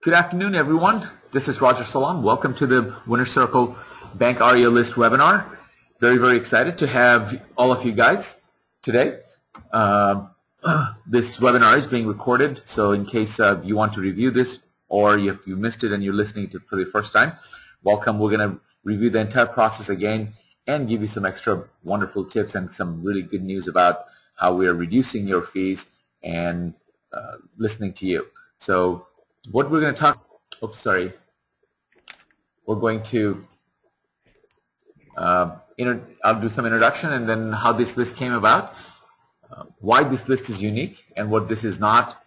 Good afternoon, everyone. This is Roger Salam. Welcome to the Winner Circle Bank REO List webinar. Very, very excited to have all of you guys today. This webinar is being recorded, so in case you want to review this or if you missed it and you're listening to it for the first time, welcome. We're going to review the entire process again and give you some extra wonderful tips and some really good news about how we are reducing your fees and listening to you. So what we're going to talk, we're going to, I'll do some introduction and then how this list came about, why this list is unique and what this is not,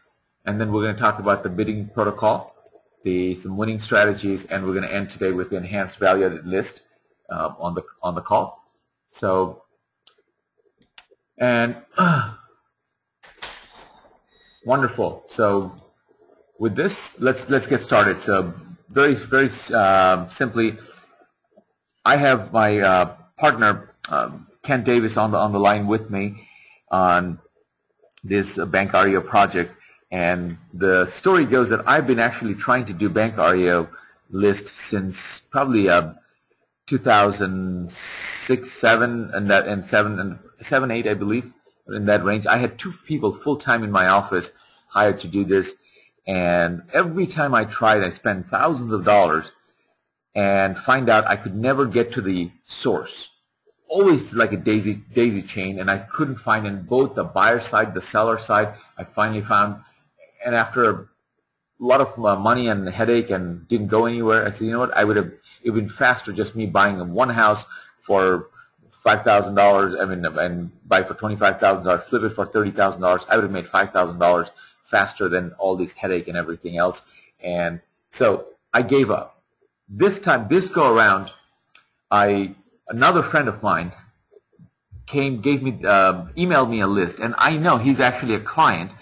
and then we're going to talk about the bidding protocol, some winning strategies, and we're going to end today with the enhanced value-added list on the call. So, and wonderful. So with this, let's get started. So very simply, I have my partner Ken Davis on the line with me on this Bank REO project, and the story goes that I've been actually trying to do Bank REO list since probably 2006, 7, and 7, 8, I believe, in that range. I had 2 people full time in my office hired to do this. And every time I tried, I spent thousands of dollars and find out I could never get to the source. Always like a daisy chain, and I couldn't find in both the buyer side, the seller side. I finally found, and after a lot of money and headache and didn't go anywhere, I said, you know what, it would have been faster just me buying one house for $5,000, and buy for $25,000, flip it for $30,000. I would have made $5,000 faster than all this headache and everything else. And so I gave up. This time, this go around, another friend of mine emailed me a list, and I know he's actually a client,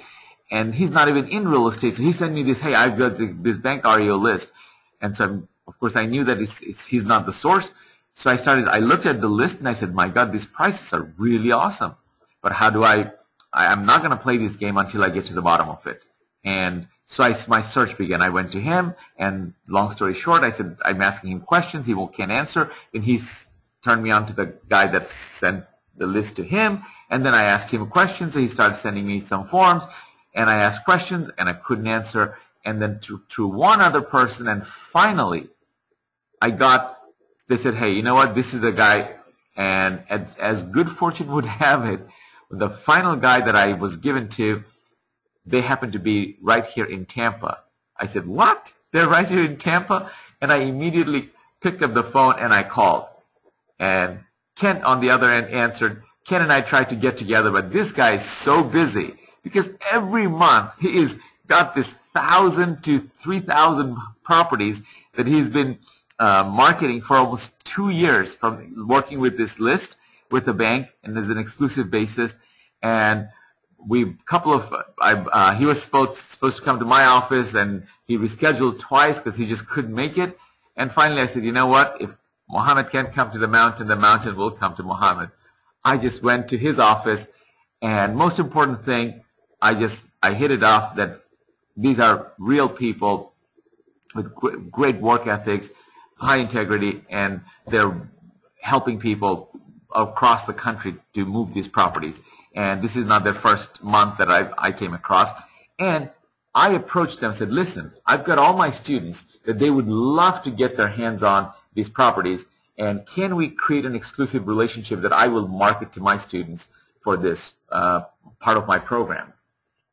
and he's not even in real estate. So he sent me this, hey, I've got this Bank REO list, and so of course I knew that he's not the source. So I looked at the list and I said, my God, these prices are really awesome, but how do I'm not going to play this game until I get to the bottom of it. And so my search began. I went to him, and long story short, I said, I'm asking him questions. He can't answer. Then he's turned me on to the guy that sent the list to him. And then I asked him a question, so he started sending me some forms. And I asked questions, and I couldn't answer. And then through one other person, and finally, they said, hey, you know what? This is the guy. And as good fortune would have it, the final guy that I was given to, they happened to be right here in Tampa. I said, what? They're right here in Tampa? And I immediately picked up the phone and I called. And Ken on the other end answered. Ken and I tried to get together, but this guy is so busy because every month he has got this 1,000 to 3,000 properties that he's been marketing for almost 2 years, from working with this list with the bank, and there's an exclusive basis. And he was supposed to come to my office, and he rescheduled twice because he just couldn't make it. And finally I said, you know what, if Muhammad can't come to the mountain will come to Muhammad. I just went to his office, and most important thing, I hit it off that these are real people with great work ethics, high integrity, and they're helping people across the country to move these properties. And this is not their first month that I came across. And I approached them and said, listen, I've got all my students that they would love to get their hands on these properties, and can we create an exclusive relationship that I will market to my students for this part of my program?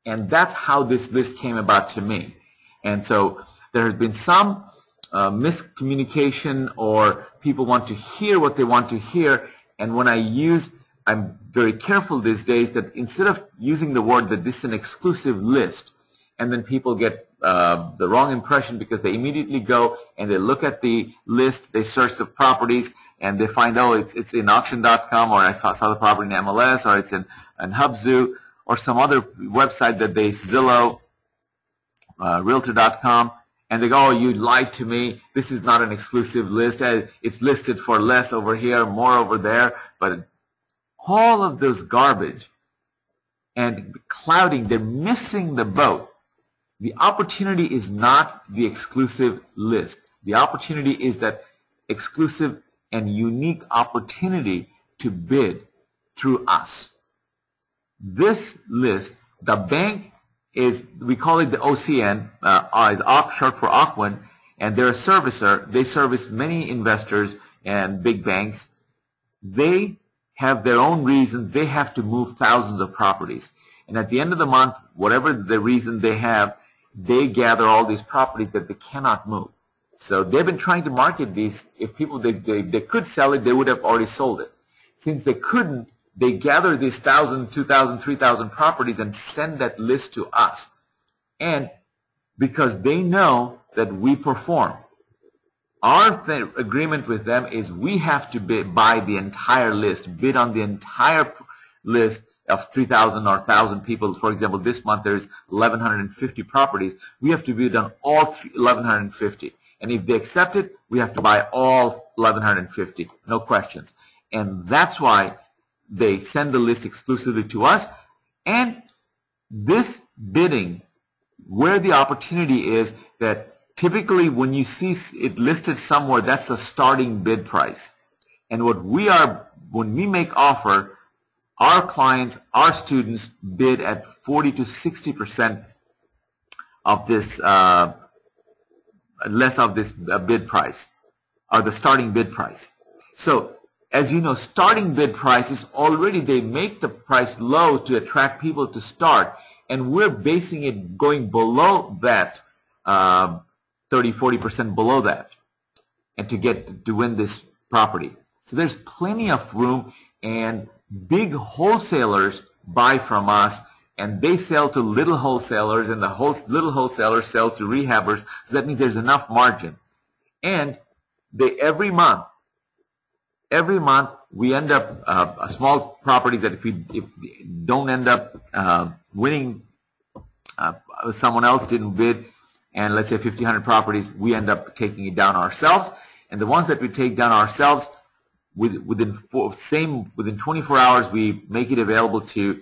And that's how this list came about to me. And so there has been some miscommunication, or people want to hear what they want to hear. And when I'm very careful these days that instead of using the word that this is an exclusive list, and then people get the wrong impression because they immediately go and they look at the list, they search the properties, and they find, oh, it's in auction.com, or I saw the property in MLS, or it's in Hubzu, or some other website that Zillow, Realtor.com, and they go, oh, you lied to me. This is not an exclusive list. It's listed for less over here, more over there. But all of those garbage and clouding, they're missing the boat. The opportunity is not the exclusive list. The opportunity is that exclusive and unique opportunity to bid through us. This list, the bank is, we call it the OCN, is short for Ocwen, and they're a servicer. They service many investors and big banks. They have their own reason. They have to move thousands of properties. And at the end of the month, whatever the reason they have, they gather all these properties that they cannot move. So they've been trying to market these. If people, they could sell it, they would have already sold it. Since they couldn't, they gather these 1,000, 2,000, 3,000 properties and send that list to us. And because they know that we perform, our agreement with them is we have to buy the entire list, bid on the entire list of 3,000 or 1,000 people. For example, this month there's 1,150 properties. We have to bid on all 1,150. And if they accept it, we have to buy all 1,150. No questions. And that's why they send the list exclusively to us. And this bidding, where the opportunity is that typically when you see it listed somewhere, that's the starting bid price. And when we make offer, our clients, our students bid at 40 to 60% of this, less of this bid price, or the starting bid price. So, as you know, starting bid price is already, they make the price low to attract people to start, and we're basing it going below that, 30-40% below that, and to win this property. So there's plenty of room, and big wholesalers buy from us, and they sell to little wholesalers, and the little wholesalers sell to rehabbers. So that means there's enough margin. And every month we end up a small properties that if we don't end up winning, someone else didn't bid, and let's say 1,500 properties, we end up taking it down ourselves. And the ones that we take down ourselves, within 24 hours, we make it available to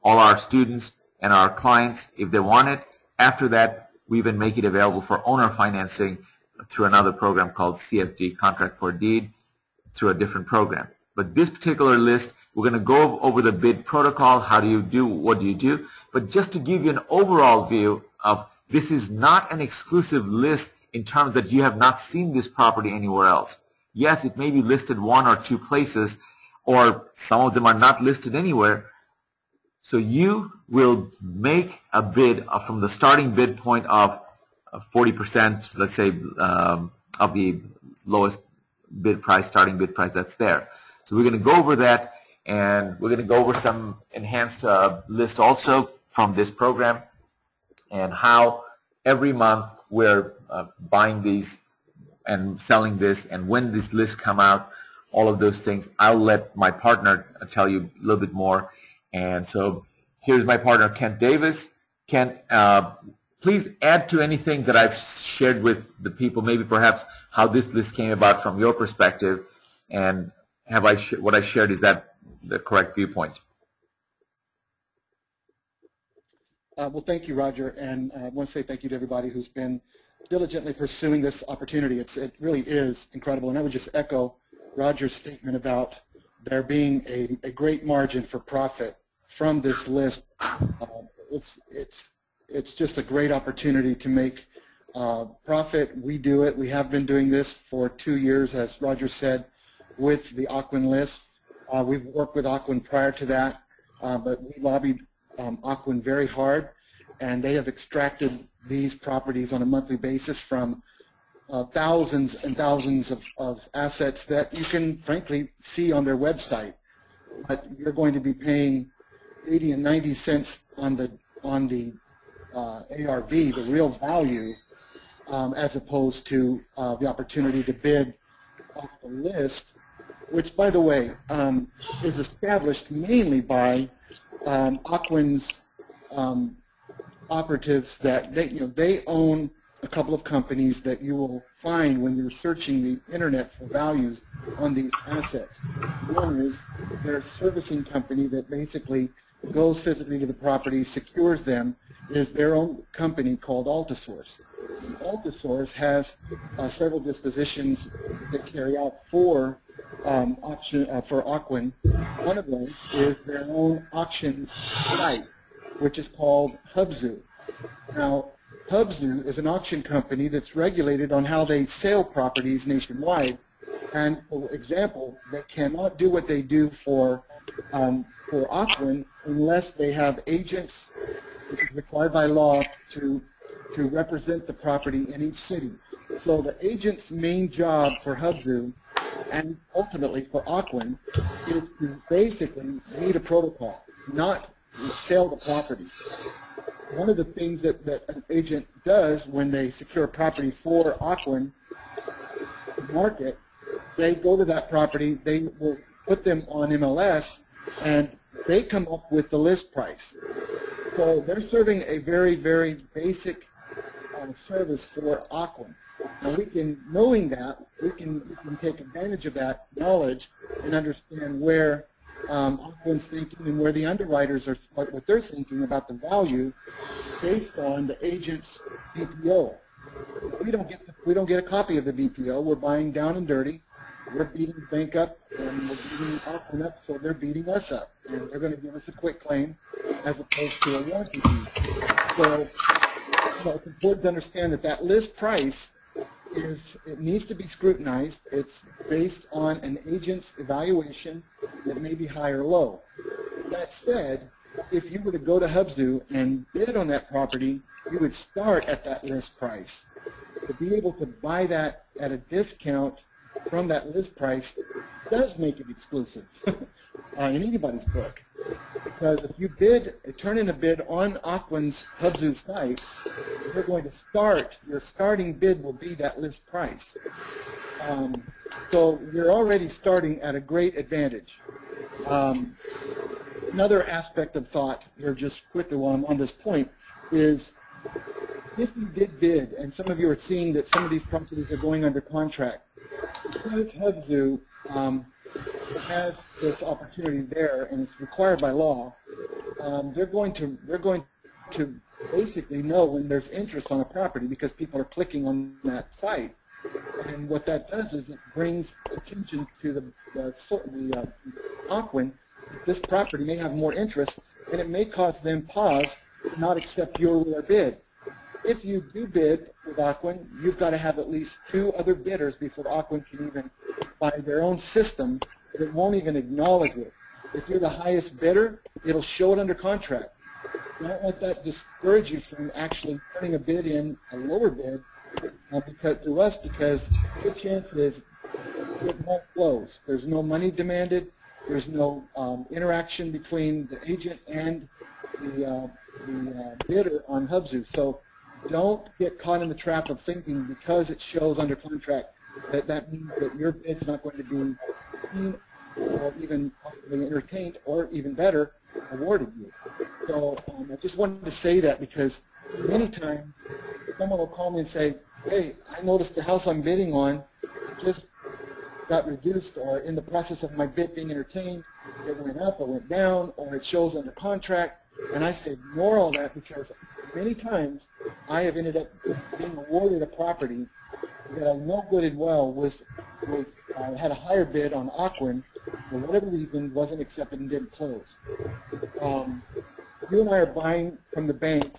all our students and our clients if they want it. After that, we even make it available for owner financing through another program called CFD, Contract for Deed, through a different program. But this particular list, we're going to go over the bid protocol. How do you do? What do you do? But just to give you an overall view of, this is not an exclusive list in terms that you have not seen this property anywhere else. Yes, it may be listed 1 or 2 places, or some of them are not listed anywhere. So you will make a bid from the starting bid point of 40%, let's say, of the lowest bid price, starting bid price that's there. So we're going to go over that, and we're going to go over some enhanced list also from this program, and how every month we're buying these and selling this, and when these lists come out, all of those things. I'll let my partner tell you a little bit more. And so here's my partner, Kent Davis. Kent, please add to anything that I've shared with the people, maybe perhaps how this list came about from your perspective, and have what I shared, is that the correct viewpoint? Well, thank you, Roger, and I want to say thank you to everybody who's been diligently pursuing this opportunity. It really is incredible, and I would just echo Roger's statement about there being a great margin for profit from this list. It's just a great opportunity to make profit. We do it. We have been doing this for 2 years, as Roger said, with the Ocwen list. We've worked with Ocwen prior to that, but we lobbied Ocwen very hard, and they have extracted these properties on a monthly basis from thousands and thousands of assets that you can frankly see on their website. But you're going to be paying 80 and 90 cents on the ARV, the real value, as opposed to the opportunity to bid off the list, which, by the way, is established mainly by Ocwen's operatives. That they own a couple of companies that you will find when you're searching the internet for values on these assets. One is their servicing company that basically goes physically to the property, secures them, is their own company called Altisource. Altisource has several dispositions that carry out for for Ocwen. One of them is their own auction site, which is called Hubzu. Now, Hubzu is an auction company that's regulated on how they sell properties nationwide. And for example, they cannot do what they do for Ocwen unless they have agents, which is required by law to represent the property in each city. So the agent's main job for Hubzu and ultimately for Ocwen is to basically meet a protocol, not sell the property. One of the things that an agent does when they secure a property for Ocwen market, they go to that property, they will put them on MLS, and they come up with the list price. So they're serving a very, very basic service for Ocwen. Now knowing that, we can take advantage of that knowledge and understand where Ocwen's thinking and where the underwriters are, what they're thinking about the value based on the agent's BPO. We don't get a copy of the BPO. We're buying down and dirty. We're beating the bank up, and we're beating Ocwen up, so they're beating us up, and they're going to give us a quick claim as opposed to a warranty fee. So it's important to understand that list price needs to be scrutinized. It's based on an agent's evaluation that may be high or low. That said, if you were to go to Hubzu and bid on that property, you would start at that list price. To be able to buy that at a discount from that list price does make it exclusive in anybody's book. Because if you turn in a bid on Ocwen's Hubzu site, you're going to your starting bid will be that list price. So you're already starting at a great advantage. Another aspect of thought here, just quickly while I'm on this point, is if you did bid, and some of you are seeing that some of these properties are going under contract, because Hubzu has this opportunity there, and it's required by law, they're going to basically know when there's interest on a property because people are clicking on that site. And what that does is it brings attention to the Ocwen. This property may have more interest, and it may cause them pause to not accept your bid. If you do bid with Ocwen, you've got to have at least 2 other bidders before Ocwen can even buy their own system that won't even acknowledge it. If you're the highest bidder, it'll show it under contract. Don't let that discourage you from actually putting a bid in, a lower bid, through us, because the chance is it won't close. There's no money demanded. There's no interaction between the agent and the bidder on Hubzu. So don't get caught in the trap of thinking because it shows under contract that means that your bid's not going to be seen or even possibly entertained, or even better, awarded you. So I just wanted to say that because many times someone will call me and say, hey, I noticed the house I'm bidding on just got reduced, or in the process of my bid being entertained, it went up or went down, or it shows under contract. And I say ignore all that, because many times I have ended up being awarded a property that I know good and well had a higher bid on Ocwen, for whatever reason wasn't accepted and didn't close. You and I are buying from the bank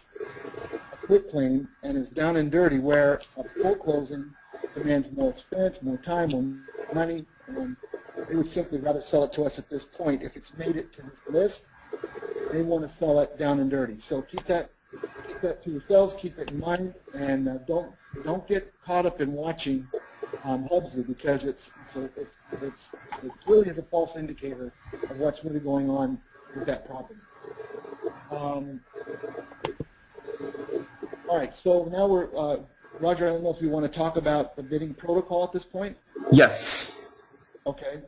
a quick claim, and it's down and dirty, where a full closing demands more expense, more time, more money, and they would simply rather sell it to us at this point. If it's made it to this list, they want to sell it down and dirty. So keep that to yourselves, keep it in mind, and don't get caught up in watching Hubzu, because it really is a false indicator of what's really going on with that property. All right, so now Roger, I don't know if you want to talk about the bidding protocol at this point? Yes. Okay.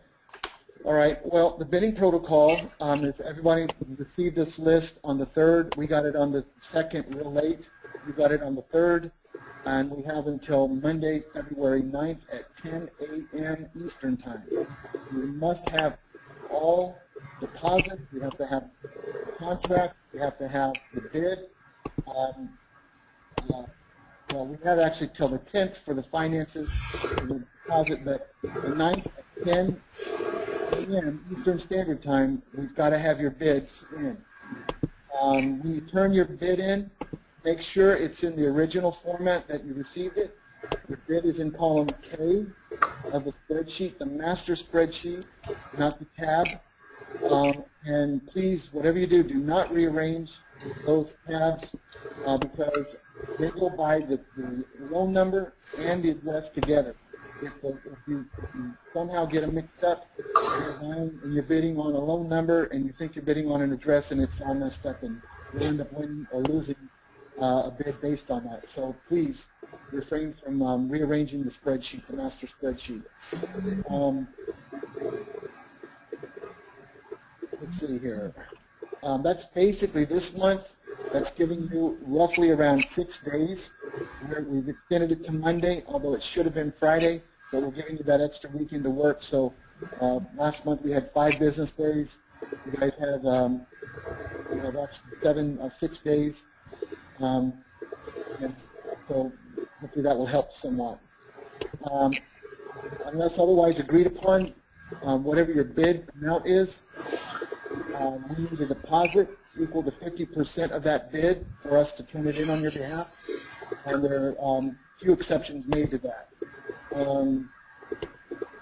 All right. Well, the bidding protocol is everybody received this list on the 3rd. We got it on the 2nd real late. You got it on the 3rd. And we have until Monday, February 9th at 10 a.m. Eastern Time. You must have all deposits. You have to have contract, we have to have the bid. Well, we have actually till the 10th for the finances, for the deposit, but the 9th at 10 a.m. Eastern Standard Time, we've got to have your bids in. When you turn your bid in, make sure it's in the original format that you received it. Your bid is in column K of the spreadsheet, the master spreadsheet, not the tab. And please, whatever you do, do not rearrange those tabs because they go by the loan number and the address together. If you somehow get them mixed up, and you're bidding on a loan number and you think you're bidding on an address and it's all messed up, and you end up winning or losing a bid based on that. So please refrain from rearranging the spreadsheet, the master spreadsheet. Let's see here. That's basically this month. That's giving you roughly around 6 days. We've extended it to Monday, although it should have been Friday, but we're giving you that extra weekend to work. So last month we had 5 business days. You guys have actually 6 days. And so hopefully that will help somewhat. Unless otherwise agreed upon, whatever your bid amount is, we need a deposit equal to 50% of that bid for us to turn it in on your behalf. And there are a few exceptions made to that.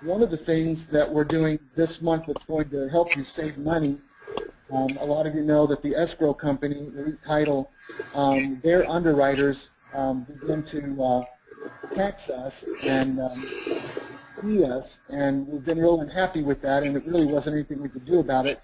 One of the things that we're doing this month that's going to help you save money, a lot of you know that the escrow company, the title, their underwriters begin to tax us and fee us, and we've been real unhappy with that, and it really wasn't anything we could do about it.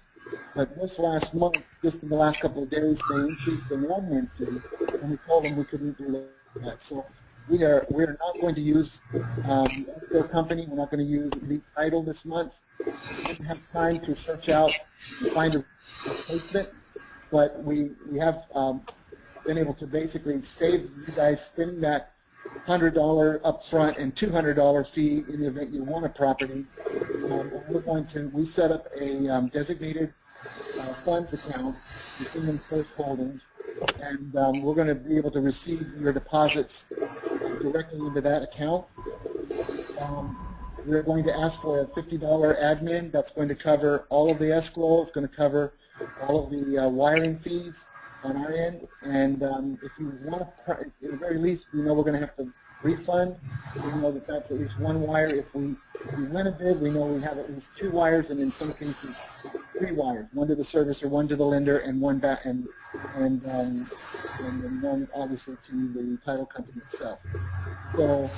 But this last month, just in the last couple of days, they increased the admin fee, and we told them we couldn't do that. So we're not going to use the escrow company. We're not going to use Elite Title this month. We didn't have time to search out and find a replacement, but we have been able to basically save you guys spending that $100 upfront and $200 fee in the event you want a property. We set up a designated funds account, the Kingdom First Holdings, and we're going to be able to receive your deposits directly into that account. We're going to ask for a $50 admin. That's going to cover all of the escrow. It's going to cover all of the wiring fees on our end. And if you want to, at the very least, we know we're going to have to refund. We know that that's at least one wire. If we win a bid, we know we have at least 2 wires, and in some cases 3 wires: one to the servicer, one to the lender, and one back, and then one obviously to the title company itself. So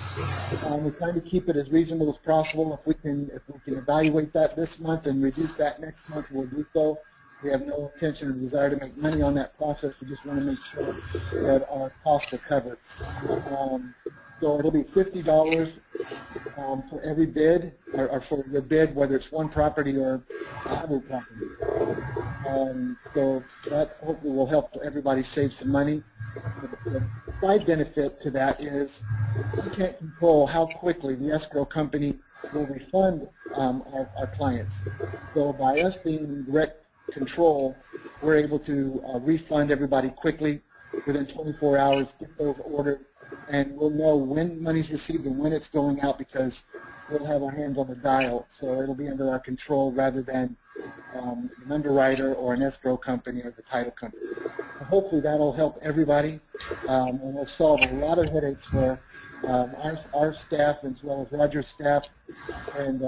we're trying to keep it as reasonable as possible. If we can evaluate that this month and reduce that next month, we'll do so. We have no intention or desire to make money on that process. We just want to make sure that our costs are covered. So it'll be $50 for every bid, or for your bid, whether it's one property or 100 properties. So that hopefully will help everybody save some money. The side benefit to that is we can't control how quickly the escrow company will refund our clients. So by us being in direct control, we're able to refund everybody quickly within 24 hours, get those ordered, and we'll know when money's received and when it's going out because we'll have our hands on the dial. So it'll be under our control rather than an underwriter or an escrow company or the title company. So hopefully that'll help everybody, and we'll solve a lot of headaches for our staff as well as Roger's staff and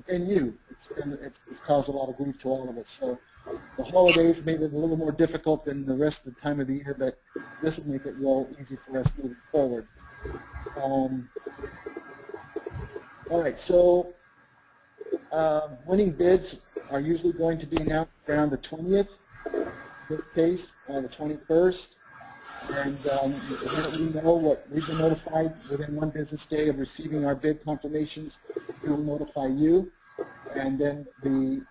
you. It's caused a lot of grief to all of us. So the holidays made it a little more difficult than the rest of the time of the year, but this will make it real easy for us moving forward. All right, so winning bids are usually going to be announced around the 20th, in this case, the 21st. And we know what we've been notified within 1 business day of receiving our bid confirmations. We will notify you, and then the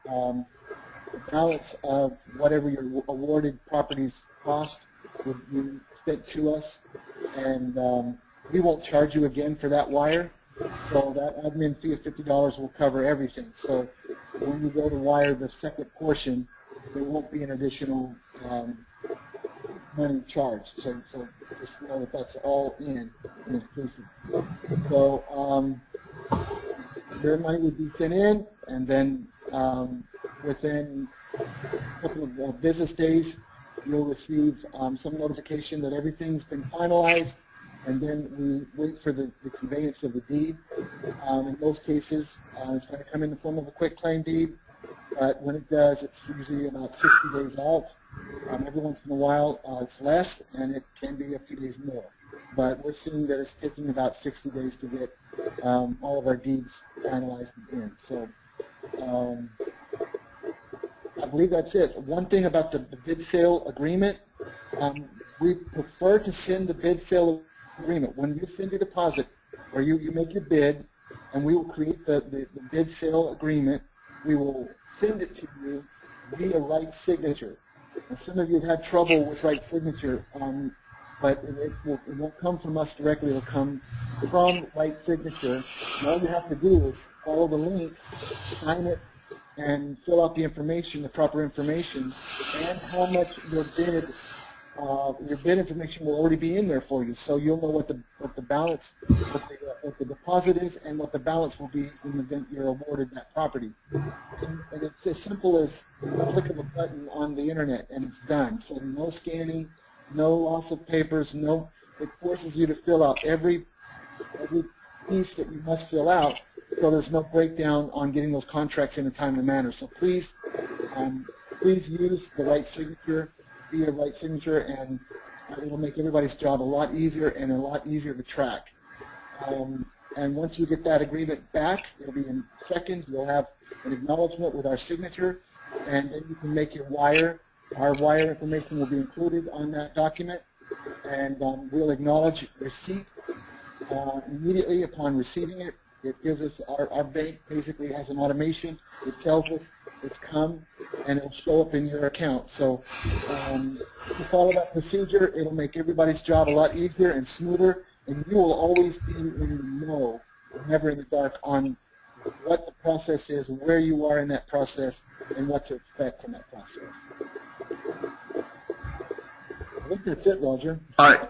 balance of whatever your awarded properties cost will be sent to us, and we won't charge you again for that wire. So that admin fee of $50 will cover everything. So when you go to wire the second portion, there won't be an additional um, money charged. So just know that that's all in inclusive. So your money would be sent in, and then within a couple of business days, you'll receive some notification that everything's been finalized, and then we wait for the conveyance of the deed. In most cases, it's going to come in the form of a quitclaim deed, but when it does, it's usually about 60 days out. Every once in a while, it's less, and it can be a few days more. But we're seeing that it's taking about 60 days to get all of our deeds finalized and in. So I believe that's it. One thing about the bid sale agreement, we prefer to send the bid sale agreement. When you send your deposit, or you make your bid, and we will create the bid sale agreement, we will send it to you via right signature. And some of you have had trouble with right signature, but it won't come from us directly. It will come from right signature. And all you have to do is follow the link, sign it, and fill out the information, the proper information, and how much your bid information will already be in there for you. So you'll know what the balance, what the deposit is, and what the balance will be in the event you're awarded that property. And it's as simple as a click of a button on the internet, and it's done. So no scanning, no loss of papers, no. It forces you to fill out every piece that you must fill out, so there's no breakdown on getting those contracts in a timely manner. So please use the right signature, be a right signature, and it'll make everybody's job a lot easier and a lot easier to track. And once you get that agreement back, it'll be in seconds. You'll have an acknowledgement with our signature, and then you can make your wire. Our wire information will be included on that document, and we'll acknowledge receipt immediately upon receiving it. It gives us, our bank basically has an automation. It tells us it's come, and it'll show up in your account. So if you follow that procedure, it'll make everybody's job a lot easier and smoother, and you will always be in the know, never in the dark, on what the process is, where you are in that process, and what to expect from that process. I think that's it, Roger. All right,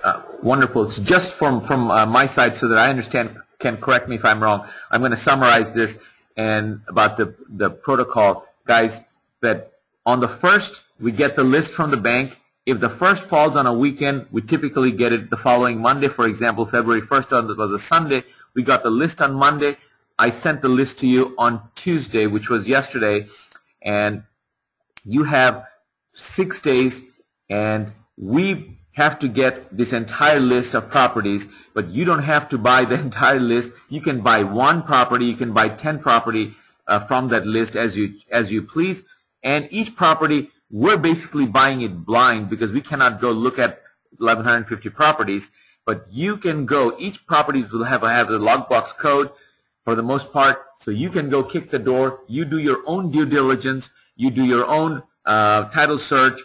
wonderful. So just from my side, so that I understand, Ken, correct me if I'm wrong, I'm going to summarize this and about the protocol. Guys, that on the 1st, we get the list from the bank. If the 1st falls on a weekend, we typically get it the following Monday. For example, February 1st was a Sunday. We got the list on Monday. I sent the list to you on Tuesday, which was yesterday, and you have 6 days, and we have to get this entire list of properties, but you don't have to buy the entire list. You can buy one property, you can buy 10 property from that list as you please, and each property, we're basically buying it blind because we cannot go look at 1,150 properties, but you can go, each property will have the logbox code for the most part, so you can go kick the door, you do your own due diligence, you do your own title search,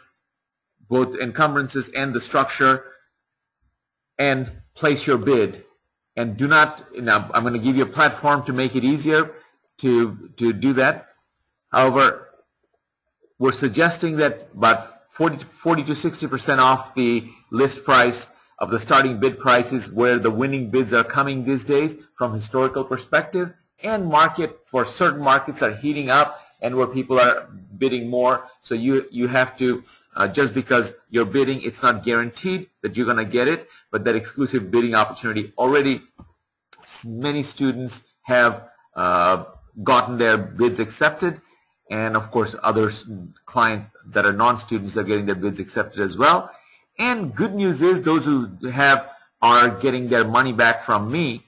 both encumbrances and the structure, and place your bid. And do not, now I'm going to give you a platform to make it easier to do that. However, we're suggesting that about 40 to 60% off the list price of the starting bid prices where the winning bids are coming these days from historical perspective, and market for certain markets are heating up and where people are bidding more. So you have to, just because you're bidding, it's not guaranteed that you're going to get it, but that exclusive bidding opportunity already, many students have gotten their bids accepted, and of course others, clients that are non-students, are getting their bids accepted as well. And good news is those who are getting their money back from me,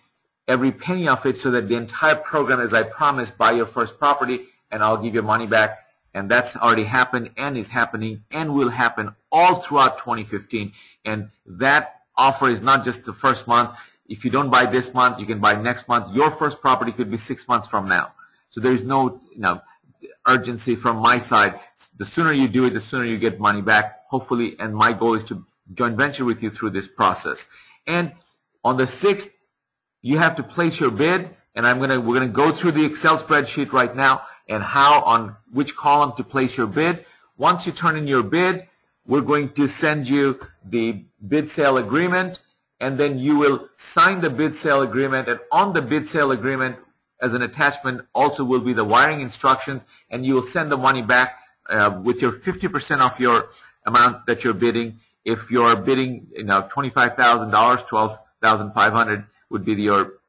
every penny of it, so that the entire program, as I promised, buy your first property and I'll give you money back. And that's already happened and is happening and will happen all throughout 2015. And that offer is not just the first month. If you don't buy this month, you can buy next month. Your first property could be 6 months from now. So there is no urgency from my side. The sooner you do it, the sooner you get money back, hopefully. And my goal is to joint venture with you through this process. And on the 6th, you have to place your bid. And we're going to go through the Excel spreadsheet right now and how, on which column to place your bid. Once you turn in your bid, we're going to send you the bid sale agreement, and then you will sign the bid sale agreement, and on the bid sale agreement as an attachment also will be the wiring instructions, and you will send the money back with your 50% of your amount that you're bidding. If you're bidding, $25,000, $12,500 would be your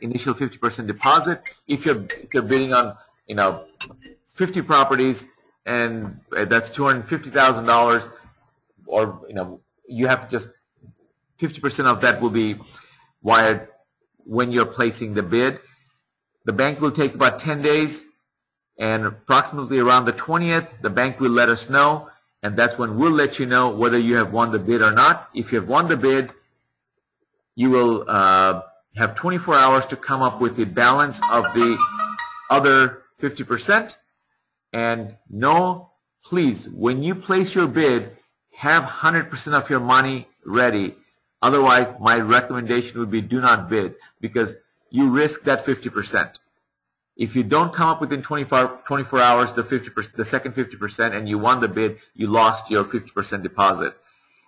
initial 50% deposit. If you're bidding on 50 properties, and that's $250,000, or you have to just 50% of that will be wired when you're placing the bid. The bank will take about 10 days, and approximately around the 20th, the bank will let us know, and that's when we'll let you know whether you have won the bid or not. If you have won the bid, you will have 24 hours to come up with the balance of the other 50%. And no, please, when you place your bid, have 100% of your money ready. Otherwise, my recommendation would be do not bid, because you risk that 50%. If you don't come up within 24 hours, the second 50%, and you won the bid, you lost your 50% deposit.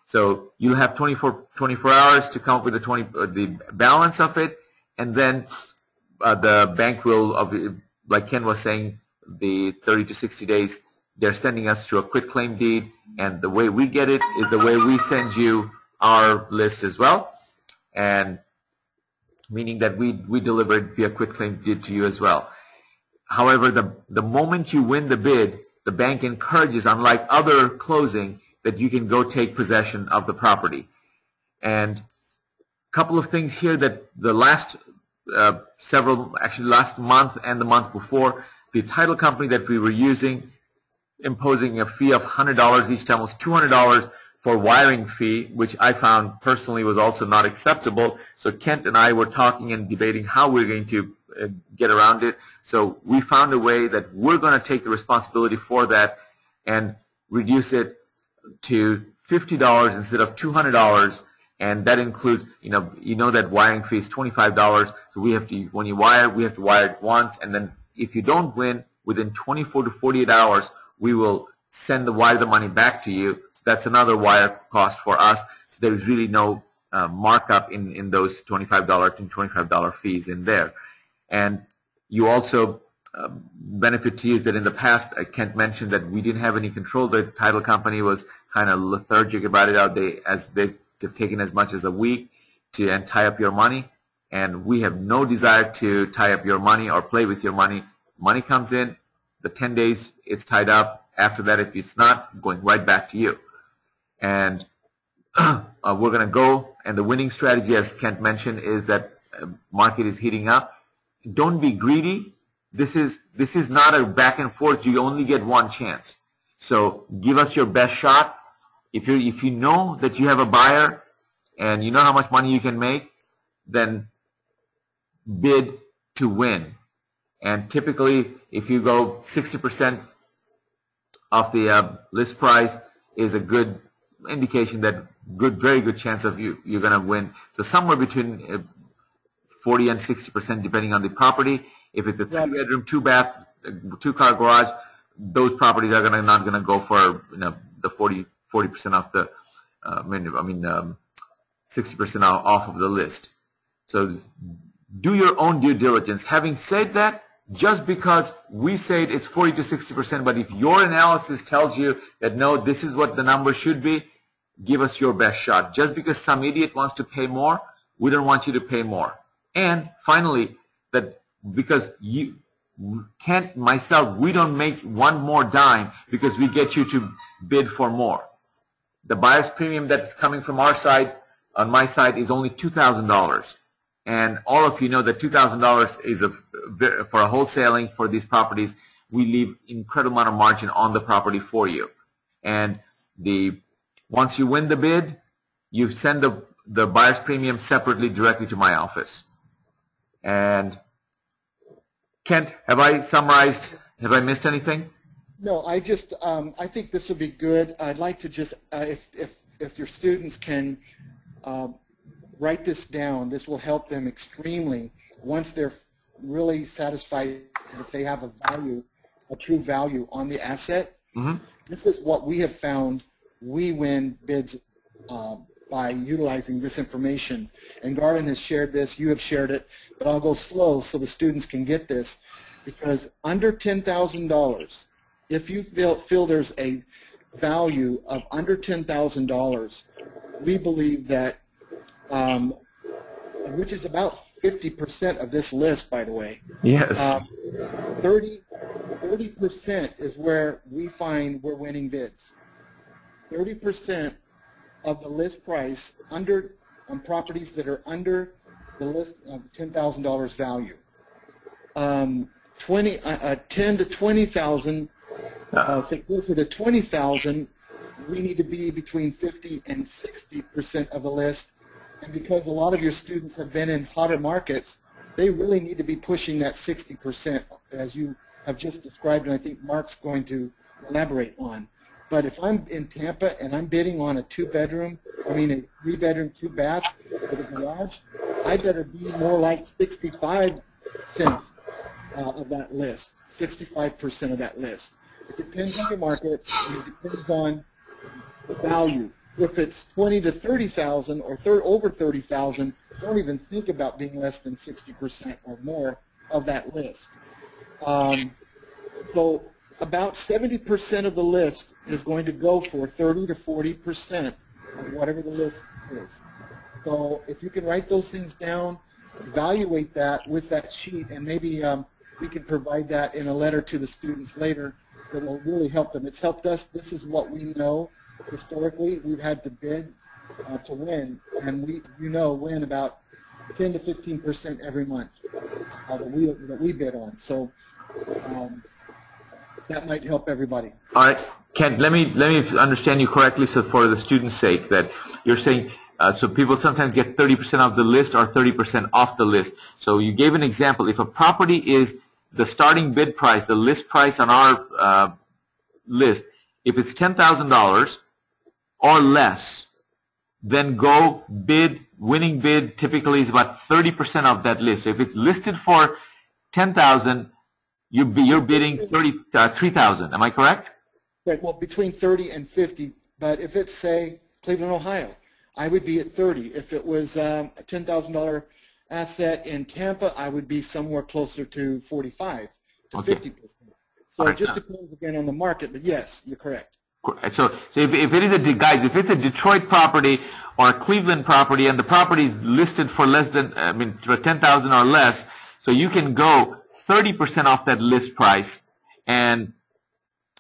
So you'll have 24 hours to come up with the balance of it, and then the bank will, like Ken was saying, the 30 to 60 days, they're sending us to a quitclaim deed, and the way we get it is the way we send you our list as well, and meaning that we deliver it via quitclaim deed to you as well. However, the moment you win the bid, the bank encourages, unlike other closing, that you can go take possession of the property. And a couple of things here that the last last month and the month before, the title company that we were using, imposing a fee of $100 each time, was $200 for wiring fee, which I found personally was also not acceptable. So Kent and I were talking and debating how we're going to get around it. So we found a way that we're going to take the responsibility for that and reduce it to $50 instead of $200, and that includes, that wiring fee is $25. So we have to, when you wire, we have to wire it once, and then if you don't win within 24 to 48 hours, we will wire the money back to you. So that's another wire cost for us. So there is really no markup in those $25 and $25 fees in there. And you also benefit to you is that in the past, Kent mentioned that we didn't have any control. The title company was kind of lethargic about it. They've taken as much as a week to tie up your money, and we have no desire to tie up your money or play with your money. Money comes in, the 10 days it's tied up. After that, if it's not, going right back to you. And we're going to go, and the winning strategy, as Kent mentioned, is that market is heating up. Don't be greedy. This is not a back and forth. You only get one chance. So give us your best shot. If you know that you have a buyer and you know how much money you can make, then bid to win. And typically, if you go 60% of the list price is a good indication that very good chance of you're going to win. So somewhere between 40 and 60%, depending on the property. If it's a 3-bedroom, 2-bath, 2-car garage, those properties are not going to go for the 40% off the 60% off of the list. So do your own due diligence. Having said that, just because we say it's 40 to 60%, but if your analysis tells you that no, this is what the number should be, give us your best shot. Just because some idiot wants to pay more, we don't want you to pay more. And finally, that because you can't, myself, we don't make one more dime because we get you to bid for more. The buyer's premium that's coming from our side, on my side, is only $2,000. And all of you know that $2,000 is for a wholesaling for these properties. We leave incredible amount of margin on the property for you. And once you win the bid, you send the buyer's premium separately directly to my office. And Kent, have I summarized? Have I missed anything? No, I think this would be good. I'd like to just, if your students can write this down, this will help them extremely once they're really satisfied that they have a true value on the asset. Mm-hmm. This is what we have found we win bids by utilizing this information. And Garland has shared this, you have shared it, but I'll go slow so the students can get this, because under $10,000, if you feel there's a value of under $10,000, we believe that, which is about 50% of this list, by the way. Yes. 30% is where we find we're winning bids. 30% of the list price on properties that are under the list of $10,000 value. 10 to 20,000, say closer to 20,000, we need to be between 50 and 60% of the list. And because a lot of your students have been in hotter markets, they really need to be pushing that 60%, as you have just described, and I think Mark's going to elaborate on. But if I'm in Tampa and I'm bidding on a 3-bedroom, 2-bath with a garage, I better be more like 65% of that list, 65% of that list. It depends on your market, and it depends on the value. If it's 20 to 30,000 or over 30,000, don't even think about being less than 60% or more of that list. So about 70% of the list is going to go for 30 to 40% of whatever the list is. So if you can write those things down, evaluate that with that sheet, and maybe we can provide that in a letter to the students later that will really help them. It's helped us. This is what we know. Historically, we've had to bid to win, and we win about 10 to 15% every month that we bid on. So that might help everybody. All right, Kent, let me understand you correctly. So for the students' sake, that you're saying, so people sometimes get 30% off the list or 30% off the list. So you gave an example. If a property is the starting bid price, the list price on our list, if it's $10,000 or less, then go bid. Winning bid typically is about 30% of that list. So if it's listed for $10,000, you're bidding 3,000. Am I correct? Right. Well, between 30 and 50. But if it's, say, Cleveland, Ohio, I would be at 30. If it was a $10,000 asset in Tampa, I would be somewhere closer to 45 to 50%. So it just depends again on the market. But yes, you're correct. So if it is if it's a Detroit property or a Cleveland property, and the property is listed for less than, for 10,000 or less, so you can go 30% off that list price, and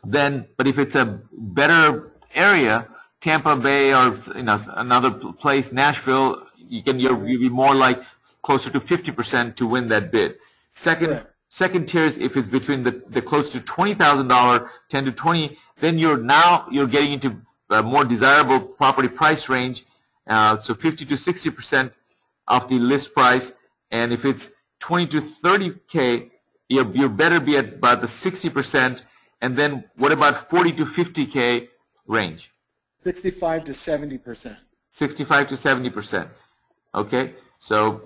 then, but if it's a better area, Tampa Bay or another place, Nashville, you'll be more like closer to 50% to win that bid. Second tier is if it's between the close to $20,000, 10 to 20, then you're getting into a more desirable property price range, so 50 to 60% of the list price. And if it's 20 to 30K, you better be at about the 60%. And then what about 40 to 50K range? 65 to 70%. 65 to 70%. Okay, so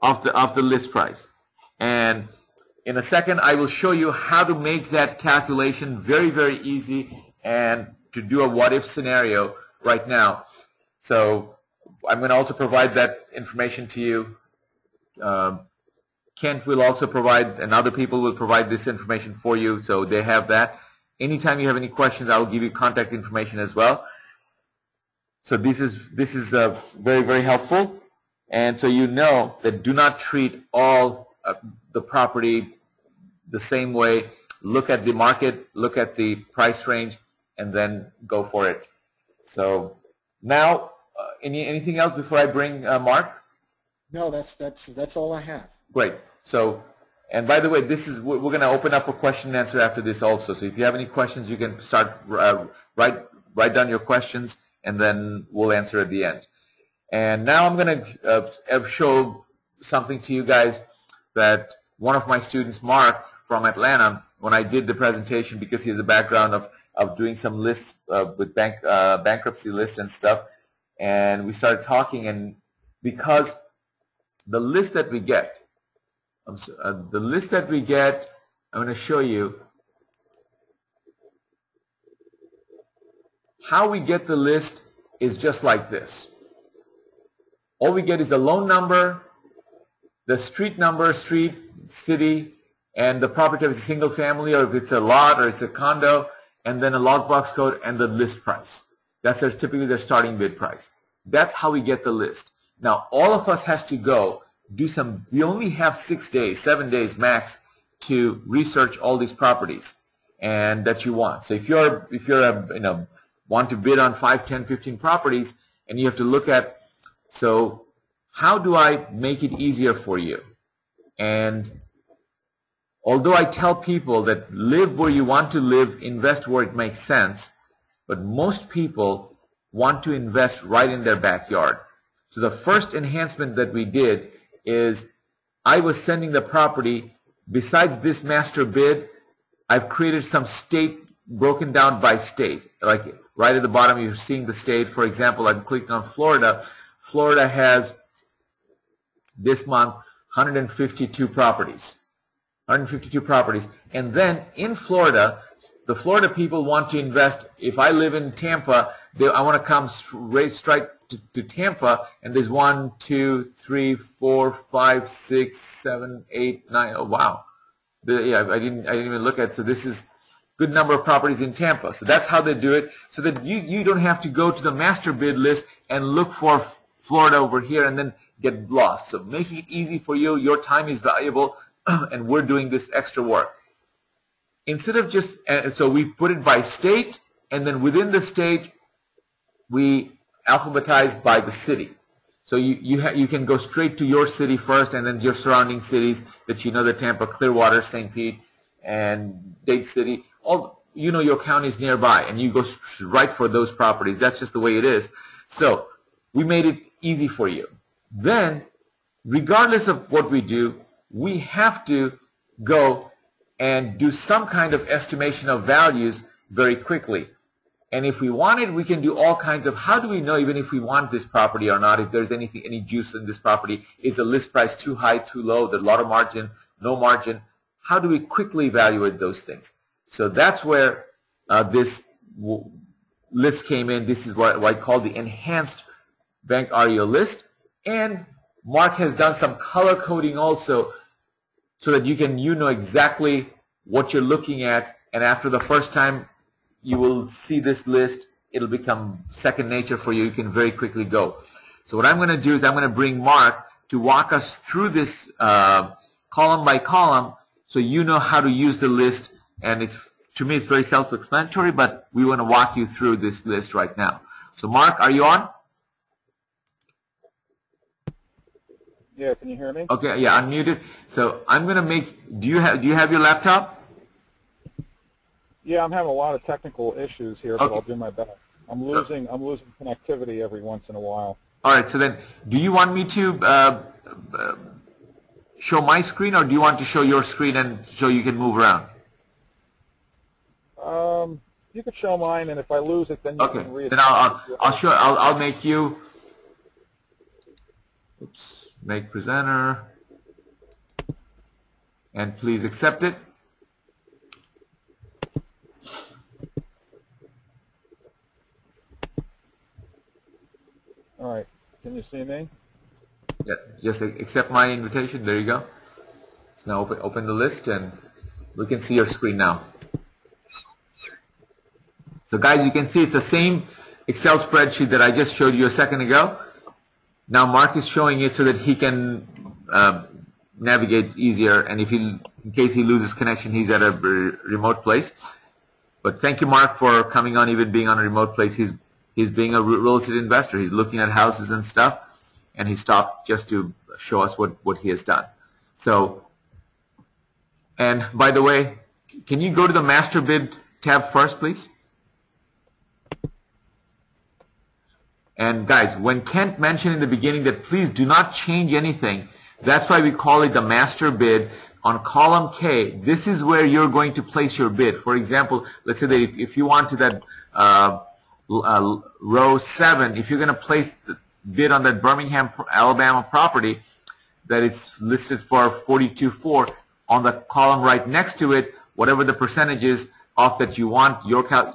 of the list price. And in a second, I will show you how to make that calculation very, very easy and to do a what-if scenario right now. So I'm going to also provide that information to you. Kent will also provide, and other people will provide this information for you, so they have that. Anytime you have any questions, I will give you contact information as well. So this is very, very helpful. And so you know that do not treat all the property the same way. Look at the market, look at the price range, and then go for it. So now, anything else before I bring Mark? No, that's all I have. Great. So, and by the way, we're going to open up for question and answer after this also. So if you have any questions, you can start write down your questions, and then we'll answer at the end. And now I'm going to show something to you guys that one of my students, Mark from Atlanta, when I did the presentation, because he has a background of doing some lists with bankruptcy lists and stuff, and we started talking, and because the list that we get, I'm going to show you. how we get the list is just like this. All we get is the loan number, the street number, street, city, and the property if it's a single family or if it's a lot or it's a condo, and then a logbox code and the list price. That's typically their starting bid price. That's how we get the list. Now, all of us has to go do some, we only have 6 days, 7 days max to research all these properties and that you want. So if you're want to bid on 5, 10, 15 properties, and you have to look at, so how do I make it easier for you? And although I tell people that live where you want to live, invest where it makes sense, but most people want to invest right in their backyard. So the first enhancement that we did is I was sending the property, besides this master bid, I've created some state broken down by state. Like right at the bottom you're seeing the state. For example, I'm clicking on Florida. Florida has this month 152 properties. 152 properties. And then in Florida, the Florida people want to invest. If I live in Tampa, I want to come straight to Tampa, and there's 1, 2, 3, 4, 5, 6, 7, 8, 9. Oh wow! Yeah, I didn't even look at. So this is good number of properties in Tampa. So that's how they do it. So that you don't have to go to the master bid list and look for Florida over here and then get lost. So making it easy for you. Your time is valuable, and we're doing this extra work. Instead of just, so we put it by state, and then within the state, we alphabetize by the city. So you can go straight to your city first, and then your surrounding cities that you know, the Tampa, Clearwater, St. Pete, and Dade City. All your counties nearby, and you go right for those properties. That's just the way it is. So we made it easy for you. Then, regardless of what we do, we have to go and do some kind of estimation of values very quickly. And if we want it, we can do all kinds of, how do we know even if we want this property or not, if there's any juice in this property? Is the list price too high, too low, there's a lot of margin, no margin? How do we quickly evaluate those things? So that's where this list came in. This is what I call the enhanced bank REO list. And Mark has done some color coding also, so that you know exactly what you're looking at, and after the first time you will see this list, it'll become second nature for you. You can very quickly go. So what I'm going to do is I'm going to bring Mark to walk us through this column by column, so you know how to use the list. And to me it's very self-explanatory, but we want to walk you through this list right now. So Mark, are you on? Yeah, can you hear me? Okay, yeah, unmuted. So I'm going to make, do you have your laptop? Yeah, I'm having a lot of technical issues here, but Okay. I'll do my best. I'm losing connectivity every once in a while. All right, so then do you want me to show my screen, or do you want to show your screen and so you can move around? You could show mine, and if I lose it, then you Okay, can reassign. then I'll make you, oops, make presenter, and please accept it. All right, can you see me? Yeah, just accept my invitation. There you go. So now open the list, and we can see your screen now. So guys, you can see it's the same Excel spreadsheet that I just showed you a second ago. Now Mark is showing it so that he can navigate easier, and in case he loses connection, he's at a remote place. But thank you, Mark, for coming on, even being on a remote place. He's being a real estate investor. He's looking at houses and stuff, and he stopped just to show us what he has done. So, and by the way, can you go to the master bid tab first, please? And guys, when Kent mentioned in the beginning that please do not change anything, that's why we call it the master bid. On column K, this is where you're going to place your bid. For example, let's say that if you want to that row 7, if you're going to place the bid on that Birmingham, Alabama property that it's listed for 42.4, on the column right next to it, whatever the percentage is off that you want,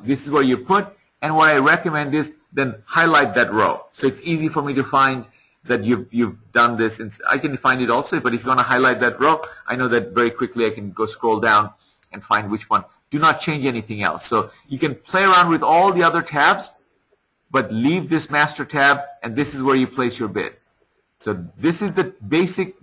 this is where you put, And what I recommend is then highlight that row. So it's easy for me to find that you've done this. And I can find it also, but if you want to highlight that row, I know that very quickly I can go scroll down and find which one. Do not change anything else. So you can play around with all the other tabs, but leave this master tab, and this is where you place your bid. So this is the basic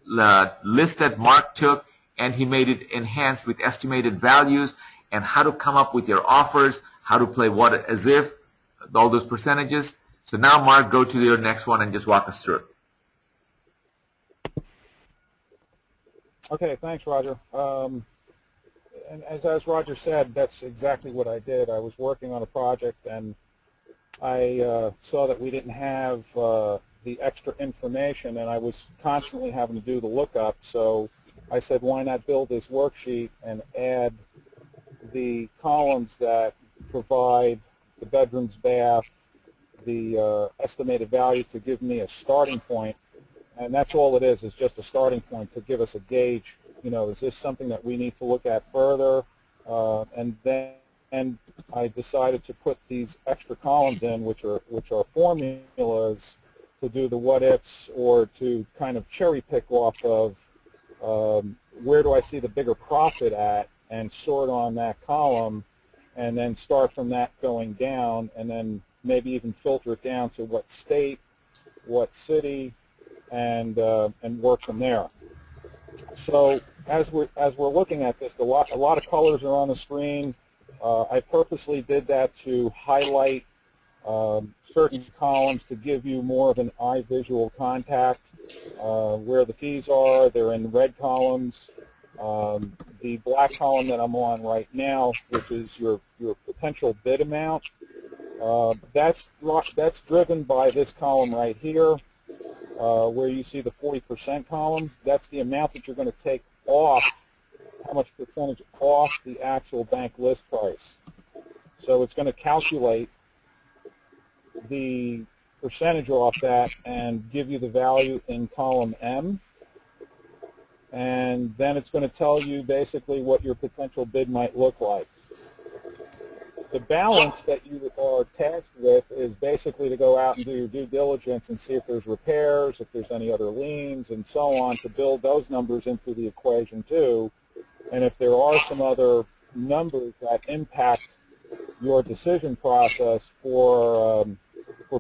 list that Mark took, and he made it enhanced with estimated values and how to come up with your offers, how to play what as if, all those percentages. So now, Mark, go to your next one and just walk us through it. Okay, thanks, Roger. And as Roger said, that's exactly what I did. I was working on a project, and I saw that we didn't have the extra information, and I was constantly having to do the lookup. So I said, why not build this worksheet and add the columns that provide the bedrooms, bath, the estimated values to give me a starting point. And that's all it is just a starting point to give us a gauge. You know, is this something that we need to look at further? And then I decided to put these extra columns in, which are formulas to do the what ifs, or to kind of cherry pick off of where do I see the bigger profit at, and sort on that column, and then start from that going down, and then maybe even filter it down to what state, what city, and work from there. So as we're looking at this, a lot of colors are on the screen. I purposely did that to highlight certain columns to give you more of an eye visual contact. Where the fees are, they're in red columns. The black column that I'm on right now, which is your potential bid amount, that's driven by this column right here, where you see the 40% column. That's the amount that you're going to take off, how much percentage off the actual bank list price. So it's going to calculate the percentage off that and give you the value in column M. And then it's going to tell you basically what your potential bid might look like. The balance that you are tasked with is basically to go out and do your due diligence and see if there's repairs, if there's any other liens, and so on, to build those numbers into the equation too. And if there are some other numbers that impact your decision process for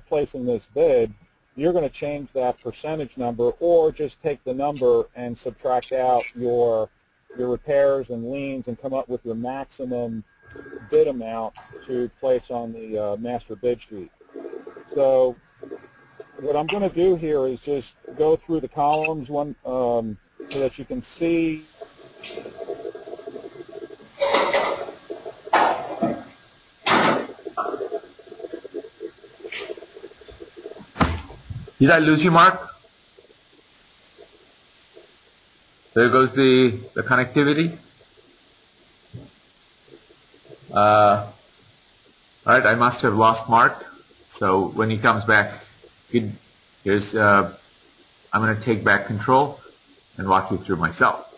placing this bid, you're going to change that percentage number, or just take the number and subtract out your repairs and liens and come up with your maximum bid amount to place on the master bid sheet. So what I'm going to do here is just go through the columns so that you can see. Did I lose you, Mark? There goes the connectivity. All right, I must have lost Mark. So when he comes back, here's I'm going to take back control and walk you through myself.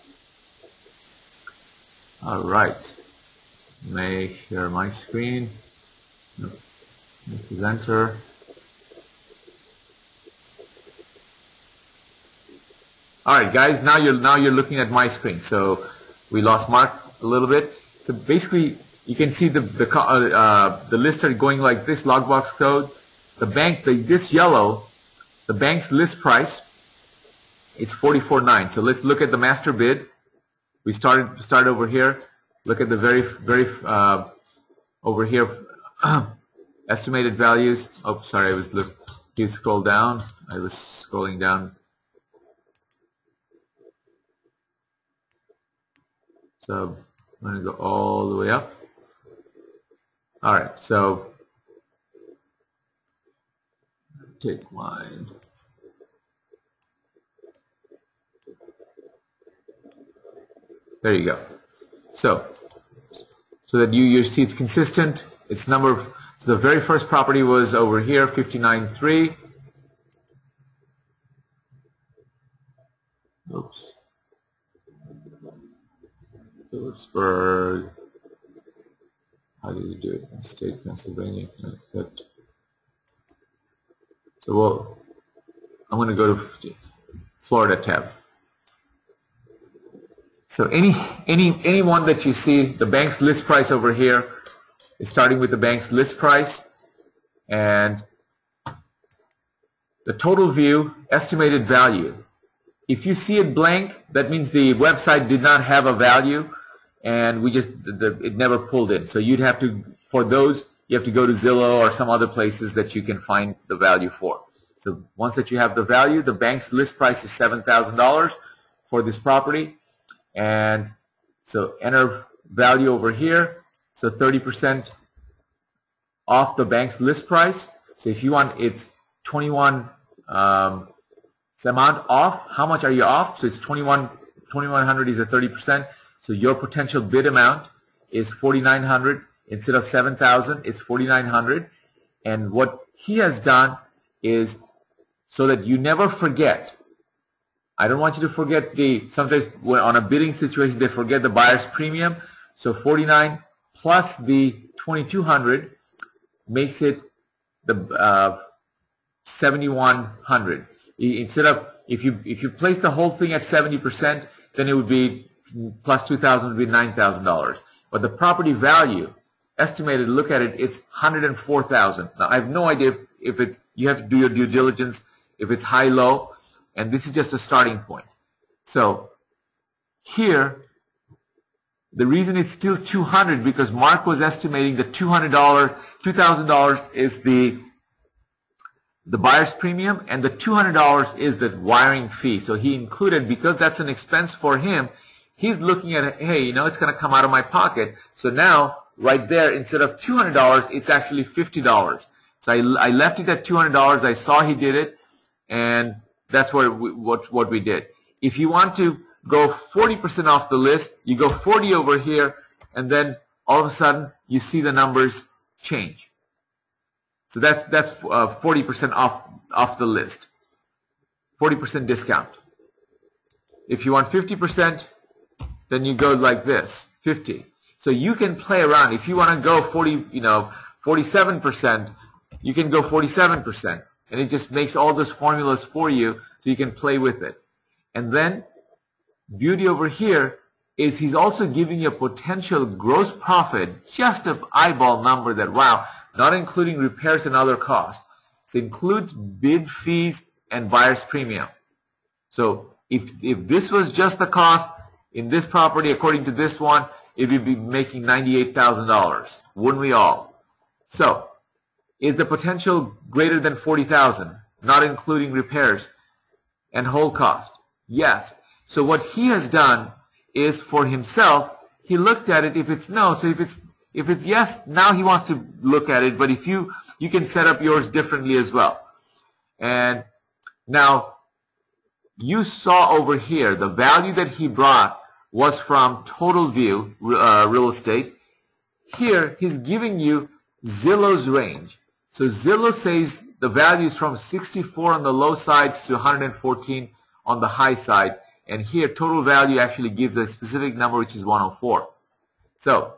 All right. May share my screen. Presenter. All right, guys. Now you're looking at my screen. So we lost Mark a little bit. So basically, you can see the lists are going like this: logbox code, the bank, this yellow, the bank's list price. It's 44.9. So let's look at the master bid. We start over here. Look at the very over here estimated values. Oh, sorry, you scroll down. I was scrolling down. So I'm going to go all the way up. All right, so take mine. There you go. So that you see it's consistent. It's number. So the very first property was over here, 59.3. Oops. Phillipsburg. how do you do it? State, Pennsylvania, Connecticut. So I'm going to go to Florida tab. So any one that you see, the bank's list price over here is starting with the bank's list price, and the total view, estimated value. If you see it blank, that means the website did not have a value, and it never pulled in. So you'd have to, for those, you have to go to Zillow or some other places that you can find the value for. So once that you have the value, the bank's list price is $7,000 for this property, and so enter value over here. So 30% off the bank's list price. So if you want, it's 21. The amount off. How much are you off? So it's 2,100 is a 30%. So your potential bid amount is 4,900 instead of 7,000. It's 4,900. And what he has done is so that you never forget. I don't want you to forget sometimes when on a bidding situation they forget the buyer's premium. So 49 plus the 2,200 makes it the 7,100. Instead of, if you place the whole thing at 70%, then it would be plus 2,000 would be $9,000. But the property value estimated, look at it, it's 104,000. Now I have no idea if it's, you have to do your due diligence if it's high, low, and this is just a starting point. So here, the reason it's still 200 because Mark was estimating the $2,000 is the buyer's premium, and the $200 is the wiring fee. So he included, because that's an expense for him, he's looking at, hey, you know, it's going to come out of my pocket. So now, right there, instead of $200, it's actually $50. So I left it at $200. I saw he did it, and that's what we did. If you want to go 40% off the list, you go 40 over here, and then all of a sudden, you see the numbers change. So that's 40% off the list, 40% discount. If you want 50%, then you go like this, 50. So you can play around. If you want to go 47%, you can go 47%, and it just makes all those formulas for you, so you can play with it. And then beauty over here is he's also giving you a potential gross profit, just an eyeball number that, wow, not including repairs and other costs. So it includes bid fees and buyer's premium. So if this was just the cost in this property, according to this one, it would be making $98,000. Wouldn't we all? So is the potential greater than 40,000, not including repairs and whole cost? Yes. So what he has done is for himself, he looked at it. If it's no, so if it's yes, now he wants to look at it, but if you can set up yours differently as well. And now you saw over here the value that he brought was from Total View Real Estate. Here he's giving you Zillow's range. So Zillow says the value is from 64 on the low sides to 114 on the high side. And here total value actually gives a specific number, which is 104. So,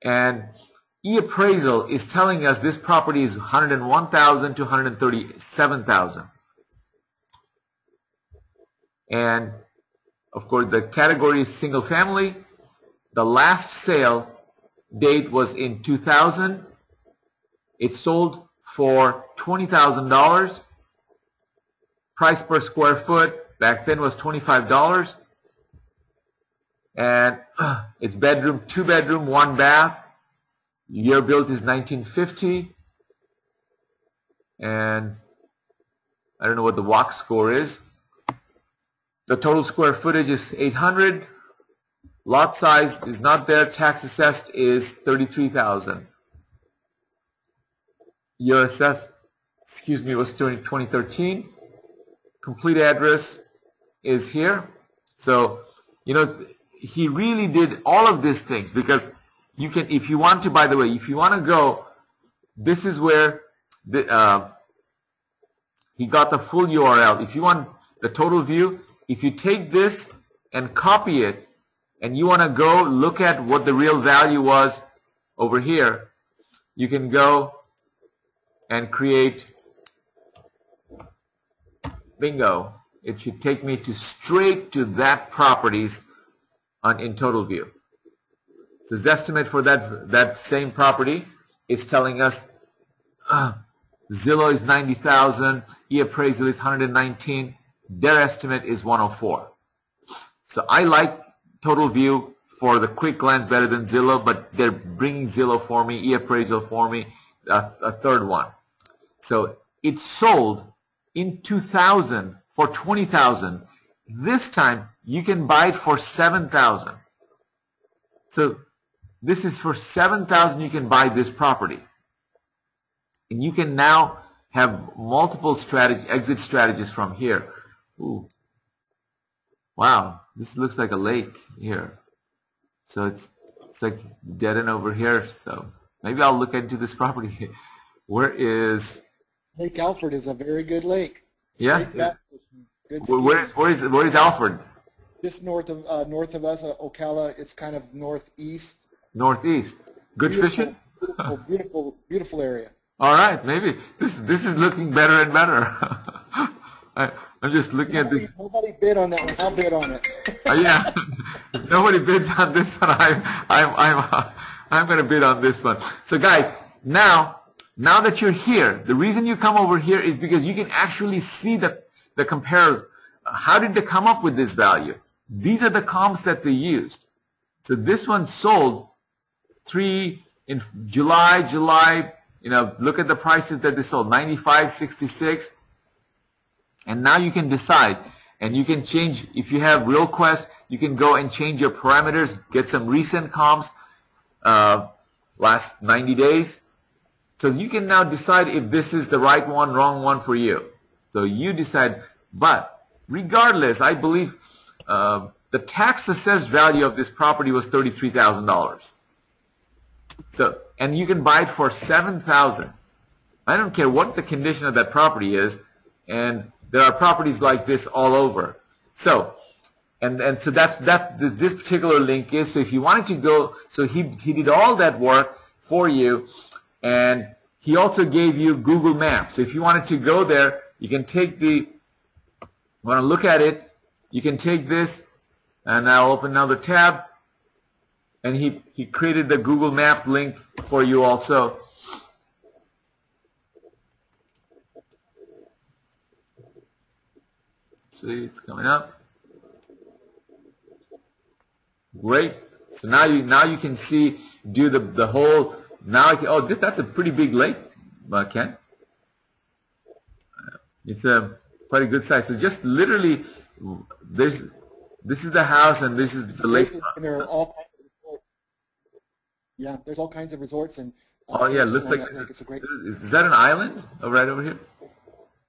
and e-appraisal is telling us this property is 101,000 to 137,000. And of course the category is single family. The last sale date was in 2000. It sold for $20,000. Price per square foot back then was $25. And it's bedroom, 2-bedroom, 1 bath. Year built is 1950. And I don't know what the walk score is. The total square footage is 800. Lot size is not there. Tax assessed is 33,000. Year assessed, was 2013. Complete address is here. So, you know, he really did all of these things because you can, if you want to, by the way, if you want to go, this is where he got the full URL. If you want the total view, if you take this and copy it and you want to go look at what the real value was over here, you can go and create, bingo, it should take me to straight to that properties in total view. So this estimate for that same property is telling us Zillow is 90,000, e-appraisal is 119, their estimate is 104. So I like total view for the quick glance better than Zillow, but they're bringing Zillow for me, e-appraisal for me, a third one. So it sold in 2000 for 20,000. This time you can buy it for 7,000. So this is for 7,000 you can buy this property. And you can now have multiple exit strategies from here. Ooh. Wow, this looks like a lake here. So it's like dead end over here. So maybe I'll look into this property. Where is Lake Alfred is a very good lake. Yeah. Good where is Alfred? Just north of us, Ocala. It's kind of northeast. Northeast. Good fishing. Beautiful area. All right, maybe this is looking better and better. I'm just looking at this. Nobody bid on that one. I'll bid on it. Yeah, nobody bids on this one. I'm going to bid on this one. So guys, now that you're here, the reason you come over here is because you can actually see the comparison. How did they come up with this value? These are the comps that they used. So this one sold in July. You know, look at the prices that they sold, 95, 66. And now you can decide, and you can change. If you have RealQuest, you can go and change your parameters, get some recent comps, last 90 days. So you can now decide if this is the right one, wrong one for you. So you decide. But regardless, I believe the tax assessed value of this property was $33,000. So, and you can buy it for $7,000. I don't care what the condition of that property is, and there are properties like this all over. So, and so that's this particular link is. So if you wanted to go, so he did all that work for you, and he also gave you Google Maps. So if you wanted to go there, you can take want to look at it, you can take this, and I'll open another tab. And he created the Google Map link for you also. See, it's coming up. Great. So now you can see, do the whole. Now that's a pretty big lake, Ken. It's a quite a good size. So just literally, this is the house and this is the lake. Yeah, there's all kinds of resorts and. Oh yeah, looks like it's a great. Is that an island? Oh, right over here.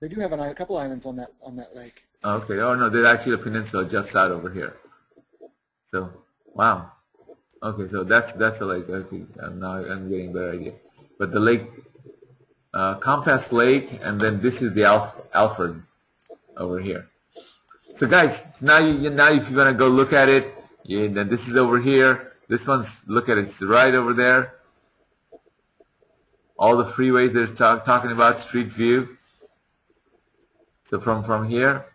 They do have a couple islands on that lake. Okay. Oh no, there's actually a peninsula just out over here. So wow. Okay, so that's a lake. Okay, now I'm getting a better idea. But the lake, Compass Lake, and then this is the Alfred over here. So guys, now if you want to go look at it, then this is over here. This one's, look at it, it's right over there. All the freeways they're talking about, street view. So from here,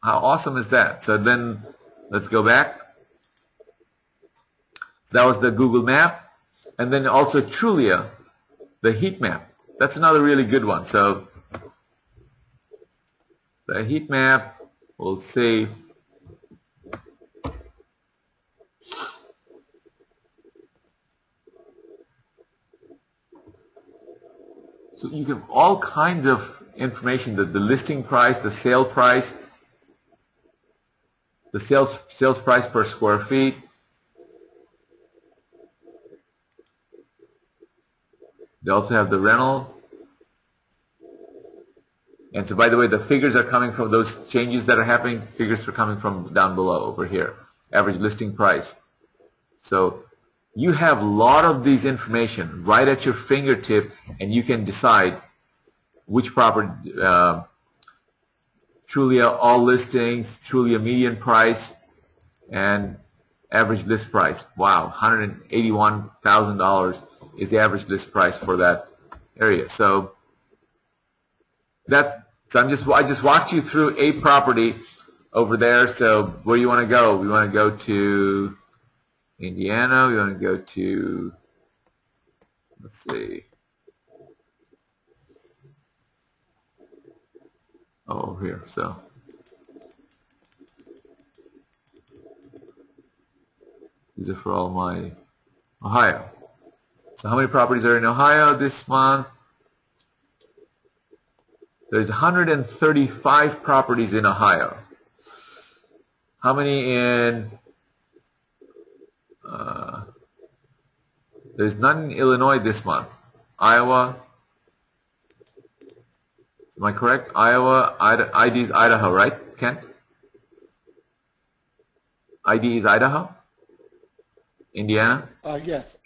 how awesome is that? So then let's go back. So that was the Google map. And then also Trulia, the heat map. That's another really good one. So the heat map will save. So you have all kinds of information, the listing price, the sale price, the sales price per square feet. They also have the rental. And so by the way, the figures are coming from those changes that are happening, figures are coming from down below over here, average listing price. So you have a lot of these information right at your fingertip, and you can decide which property, Trulia all listings, Trulia median price, and Average list price. Wow, $181,000 is the average list price for that area. So I just walked you through a property over there. So where you want to go? We want to go to Indiana. We want to go to, let's see. Oh, here. So these are for all my Ohio. So how many properties are in Ohio this month? There's 135 properties in Ohio. How many in, there's none in Illinois this month. Iowa, am I correct? Iowa, ID is Idaho, right, Kent? ID is Idaho? Indiana? Yes.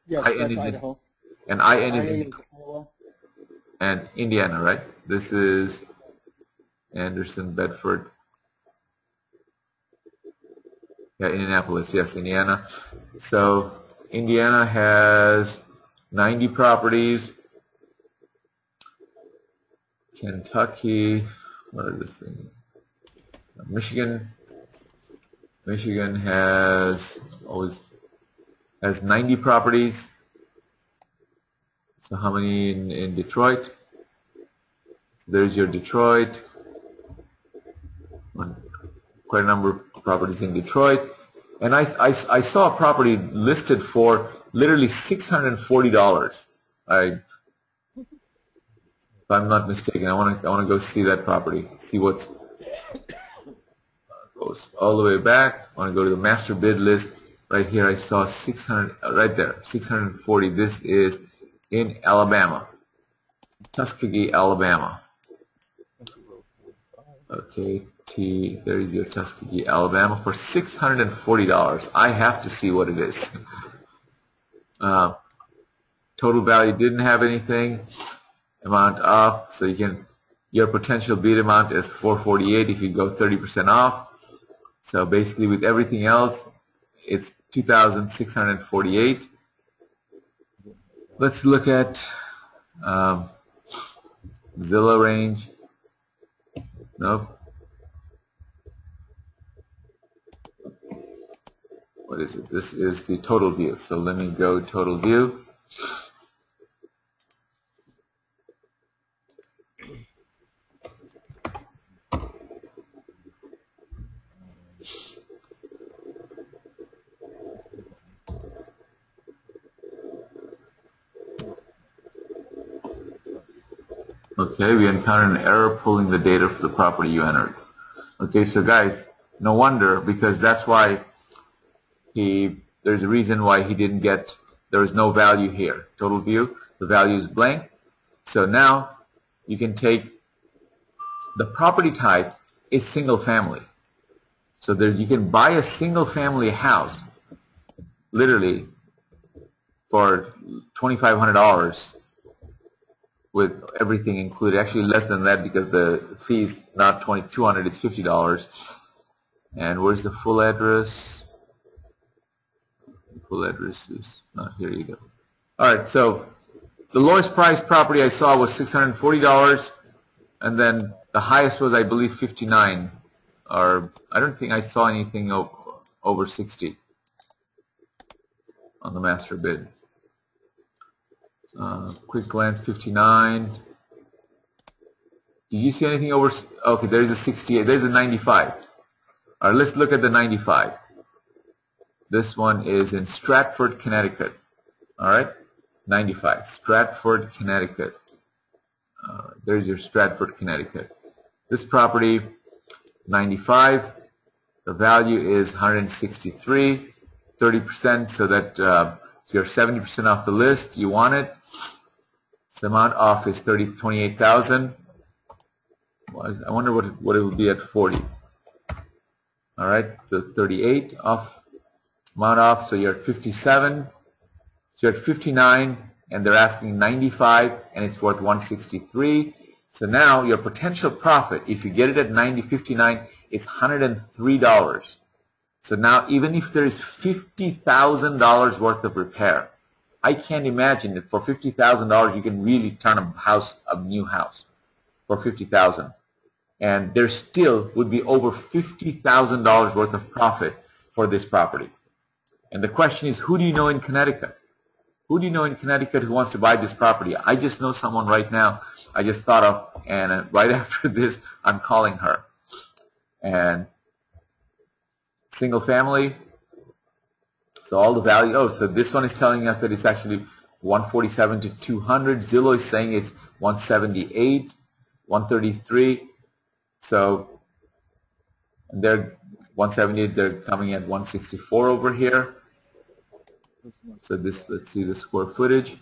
Yes, that's Idaho. And IN is Iowa. and Indiana, right? This is Anderson, Bedford. Yeah, Indianapolis, yes, Indiana. So Indiana has 90 properties. Kentucky, what is this thing? Michigan has 90 properties. So how many in Detroit? So there's your Detroit. Quite a number of properties in Detroit. And I saw a property listed for literally $640. If I'm not mistaken, I want to go see that property. See what's goes all the way back. I want to go to the master bid list. Right here I saw 600, right there, 640. This is in Alabama, Tuskegee, Alabama. Okay, there is your Tuskegee, Alabama for $640. I have to see what it is. Total value didn't have anything. Amount off, so your potential bid amount is $448 if you go 30% off. So basically with everything else, it's $2,648. Let's look at Zillow range. Nope. What is it? This is the total view. So let me go total view. Okay, we encountered an error pulling the data for the property you entered. Okay, so guys, no wonder, because that's why there's a reason why he didn't get, there is no value here. Total view, the value is blank. So now you can take the property type is single family. So there you can buy a single family house literally for $2,500 with everything included. Actually less than that because the fee's not $2,200, it's $50. And where's the full address? Full address is not here. You go. All right, so the lowest priced property I saw was $640, and then the highest was, I believe, $59, or I don't think I saw anything over $60 on the master bid. Quick glance, $59. Did you see anything over? Okay, there's a $68. There's a $95. All right, let's look at the $95. This one is in Stratford, Connecticut. All right, $95. Stratford, Connecticut. There's your Stratford, Connecticut. This property, $95. The value is $163. 30%, so that you're 70% off the list. You want it. The amount off is $28,000. I wonder what it would be at 40. All right, the 38 off, amount off, so you're at 57. So you're at 59, and they're asking 95, and it's worth 163. So now your potential profit, if you get it at 59, is $103. So now even if there is $50,000 worth of repair, I can't imagine that for $50,000 you can really turn a new house for $50,000, and there still would be over $50,000 worth of profit for this property. And the question is, who do you know in Connecticut? Who do you know in Connecticut who wants to buy this property? I just know someone right now I just thought of, and right after this I'm calling her. And single family, so all the value, oh, so this one is telling us that it's actually 147 to 200. Zillow is saying it's 178, 133. So they're 178, they're coming at 164 over here. So this, let's see the square footage.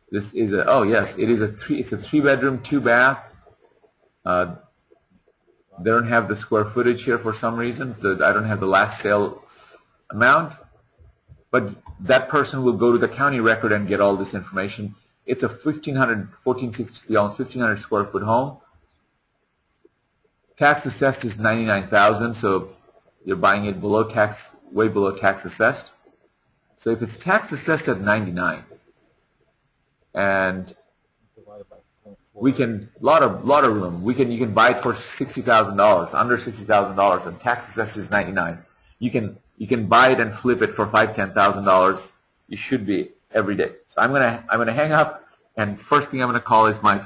This is a, oh yes, it's a 3-bedroom, 2-bath. They don't have the square footage here for some reason. So I don't have the last sale amount. But that person will go to the county record and get all this information. It's a 1460, almost 1,500 square foot home. Tax assessed is $99,000, so you're buying it below tax, way below tax assessed. So if it's tax assessed at 99, and we can, lot of room. You can buy it for $60,000, under $60,000, and tax assessed is 99. You can buy it and flip it for $5,000-$10,000. You should be every day. So I'm gonna hang up, and first thing I'm gonna call is my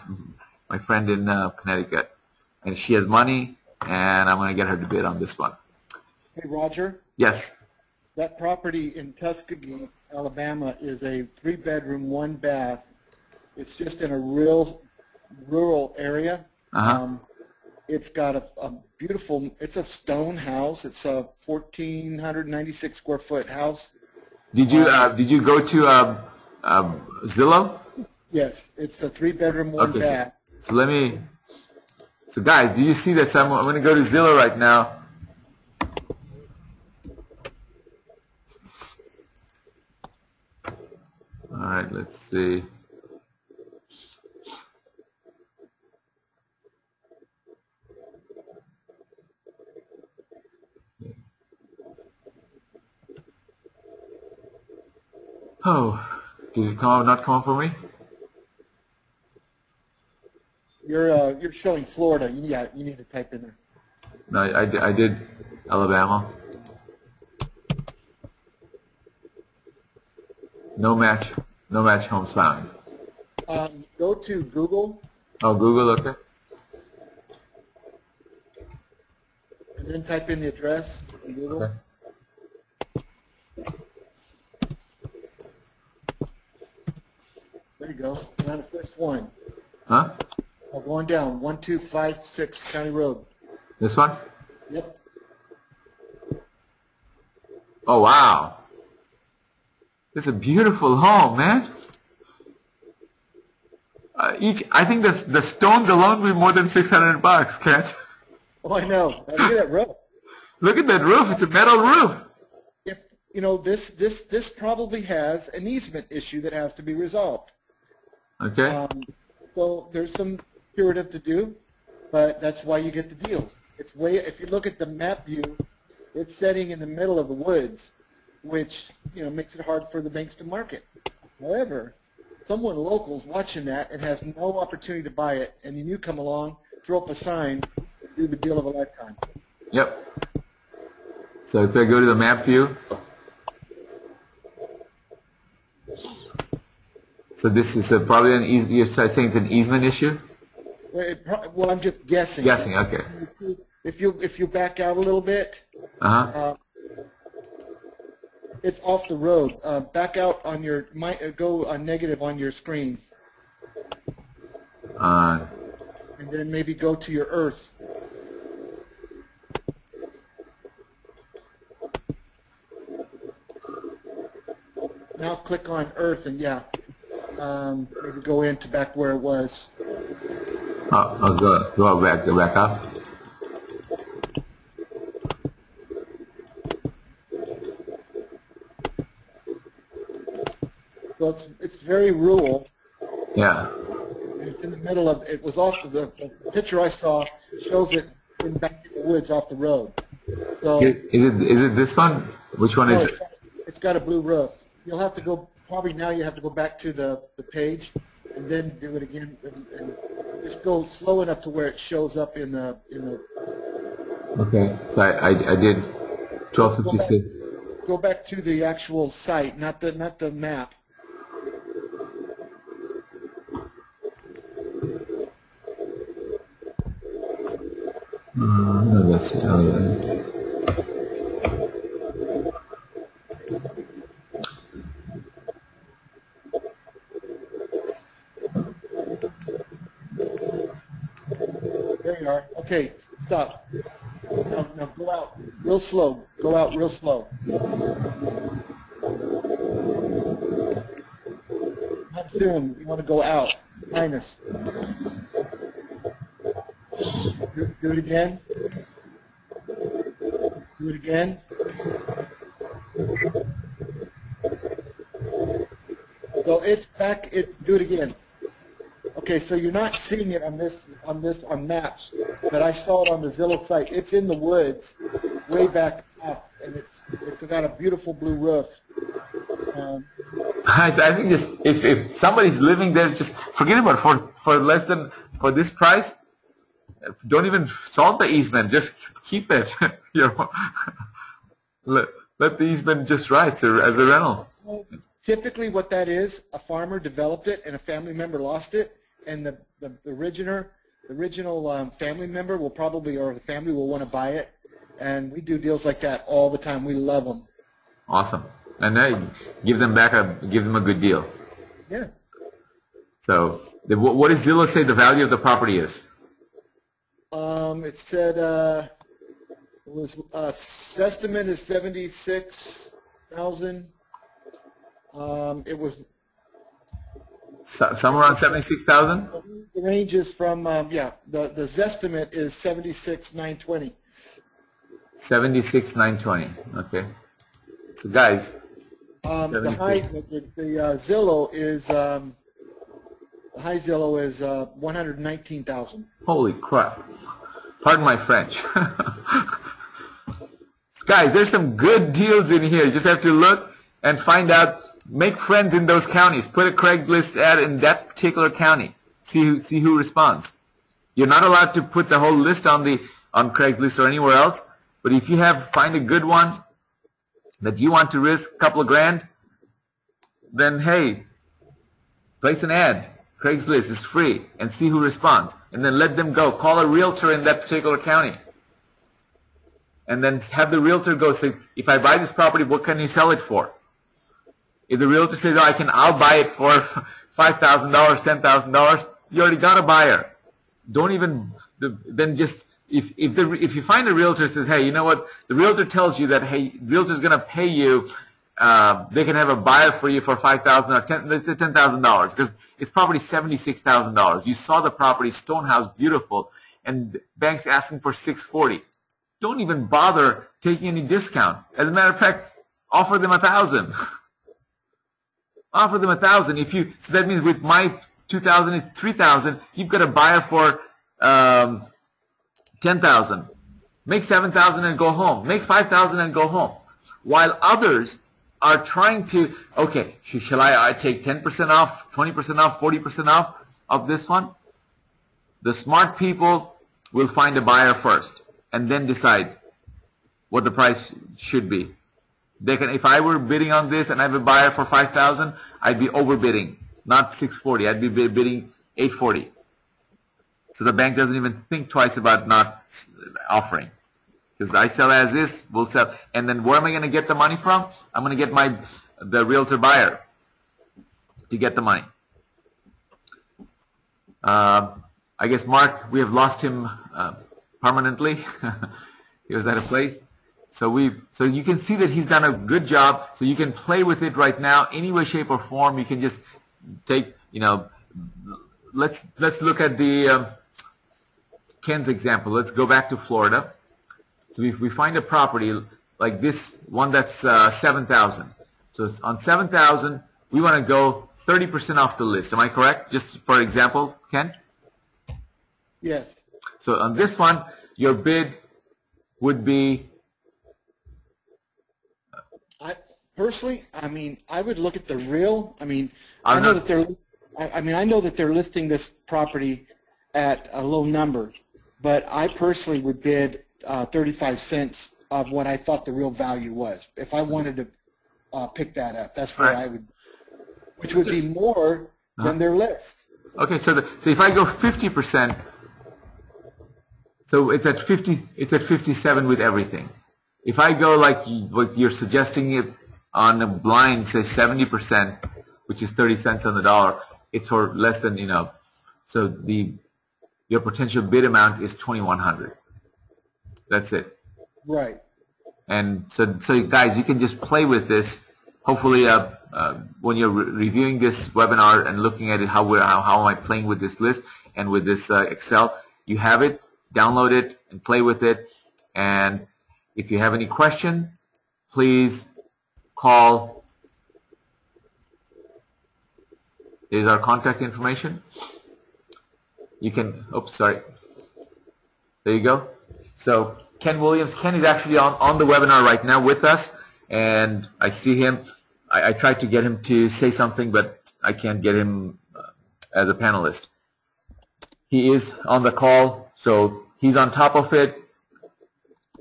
friend in Connecticut, and she has money, and I'm gonna get her to bid on this one. Hey Roger. Yes. That property in Tuskegee, Alabama, is a 3-bedroom, 1-bath. It's just in a real rural area. It's got a beautiful, it's a stone house. It's a 1,496 square foot house. Did you go to Zillow? Yes, it's a 3-bedroom, 1-bath. So guys, do you see that? So I'm going to go to Zillow right now. All right, let's see. Oh, did it not come up for me? You're showing Florida. Yeah, you need to type in there. No, I did Alabama. No match homes found. Go to Google. Oh, Google, okay. And then type in the address in Google. Okay. There you go. You're on the first one. Huh? Oh, going down. 1256 County Road. This one? Yep. Oh, wow. It's a beautiful home, man. I think the stones alone will be more than $600, Kent. Oh, I know. Look at that roof. Look at that roof. It's a metal roof. You know, this probably has an easement issue that has to be resolved. Okay. So there's some curative to do, but that's why you get the deals. It's way, if you look at the map view, it's setting in the middle of the woods, which, you know, makes it hard for the banks to market. However, someone local is watching that and has no opportunity to buy it, and then you come along, throw up a sign, do the deal of a lifetime. Yep. So if I go to the map view, so this is probably an easement. You're saying it's an easement issue? Well, I'm just guessing. Guessing, okay. If you back out a little bit, it's off the road. Back out on your, go on negative on your screen. And then maybe go to your earth. Now click on earth and yeah, maybe go into back where it was. Go back up. So it's very rural. Yeah. It's in the middle of, it was off of the picture I saw shows it in back in the woods off the road. So Is it this one? Which one is no, it? it's got a blue roof. You'll have to go, probably now you have to go back to the page and then do it again and just go slow enough to where it shows up in the Okay. So I did 1256. go back to the actual site, not the map. No, that's it. Oh, yeah. There you are. Okay, stop. Now go out real slow. Go out real slow. Not zoom. You want to go out. Minus. Do it again. Do it again. So it's back. Do it again. Okay, so you're not seeing it on maps, but I saw it on the Zillow site. It's in the woods, way back up, and it's got a beautiful blue roof. I think just if somebody's living there, just forget about it. For this price. Don't even solve the easement. Just keep it. Let the easement just ride as a rental. Typically, what that is, a farmer developed it and a family member lost it, and the original family member will probably, or the family will want to buy it. And we do deals like that all the time. We love them. Awesome. And then give them a good deal. Yeah. So what does Zillow say the value of the property is? It said it was estimate is 76,000. It was Somewhere around 76,000. the ranges from the Zestimate is 76,920. 76,920. Okay. So guys, The high Zillow is 119,000. holy crap! Pardon my French. Guys, there's some good deals in here. You just have to look and find out. Make friends in those counties. Put a Craigslist ad in that particular county. See who responds. You're not allowed to put the whole list on Craigslist or anywhere else. But if you find a good one that you want to risk a couple of grand, then hey, place an ad. Craigslist is free, and see who responds. And then let them go. Call a realtor in that particular county. And then have the realtor go say, if I buy this property, what can you sell it for? If the realtor says, oh, I'll buy it for $5,000, $10,000, you already got a buyer. Don't even, then just, if you find a realtor that says, hey, you know what, the realtor tells you that, hey, the realtor's going to pay you, they can have a buyer for you for $5,000 or $10,000 because it's probably $76,000. You saw the property, stone house, beautiful, and the bank's asking for $640. Don't even bother taking any discount. As a matter of fact, offer them $1,000. Offer them $1,000. So that means with my $2,000 it's $3,000. You've got a buyer for $10,000. Make $7,000 and go home. Make $5,000 and go home. While others are trying to, okay, shall I take 10% off, 20% off, 40% off of this one? The smart people will find a buyer first and then decide what the price should be. They can, if I were bidding on this and I have a buyer for $5,000, I'd be overbidding, not $640. I'd be bidding $840. So the bank doesn't even think twice about not offering. Because I sell as is, we'll sell. And then where am I going to get the money from? I'm going to get the realtor buyer to get the money. I guess Mark, we have lost him permanently. He was at a place. So you can see that he's done a good job. So you can play with it right now, any way, shape, or form. You can just take, let's look at the Ken's example. Let's go back to Florida. So if we find a property like this one that's 7,000. So on 7,000, we want to go 30% off the list. Am I correct? Just for example, Ken? Yes. So on this one, your bid would be Personally, I mean, I would look at the real. I mean, I'm I know not- that they're. I know that they're listing this property at a low number, but I personally would bid 35 cents of what I thought the real value was. If I wanted to pick that up, that's where I would, which would be more than their list. Okay, so if I go 50%, so it's at 50. It's at 57 with everything. If I go like what you're suggesting, it on a blind, say 70%, which is 30 cents on the dollar, it's for less than, so your potential bid amount is 2,100. That's it. Right. And so guys, you can just play with this. Hopefully, when you're reviewing this webinar and looking at it, how am I playing with this list and with this Excel, you have it, download it, and play with it. And if you have any question, please call. Here's our contact information. You can, oops, sorry. There you go. So Ken Williams, Ken is actually on the webinar right now with us, and I see him. I tried to get him to say something, but I can't get him as a panelist. He is on the call, so he's on top of it.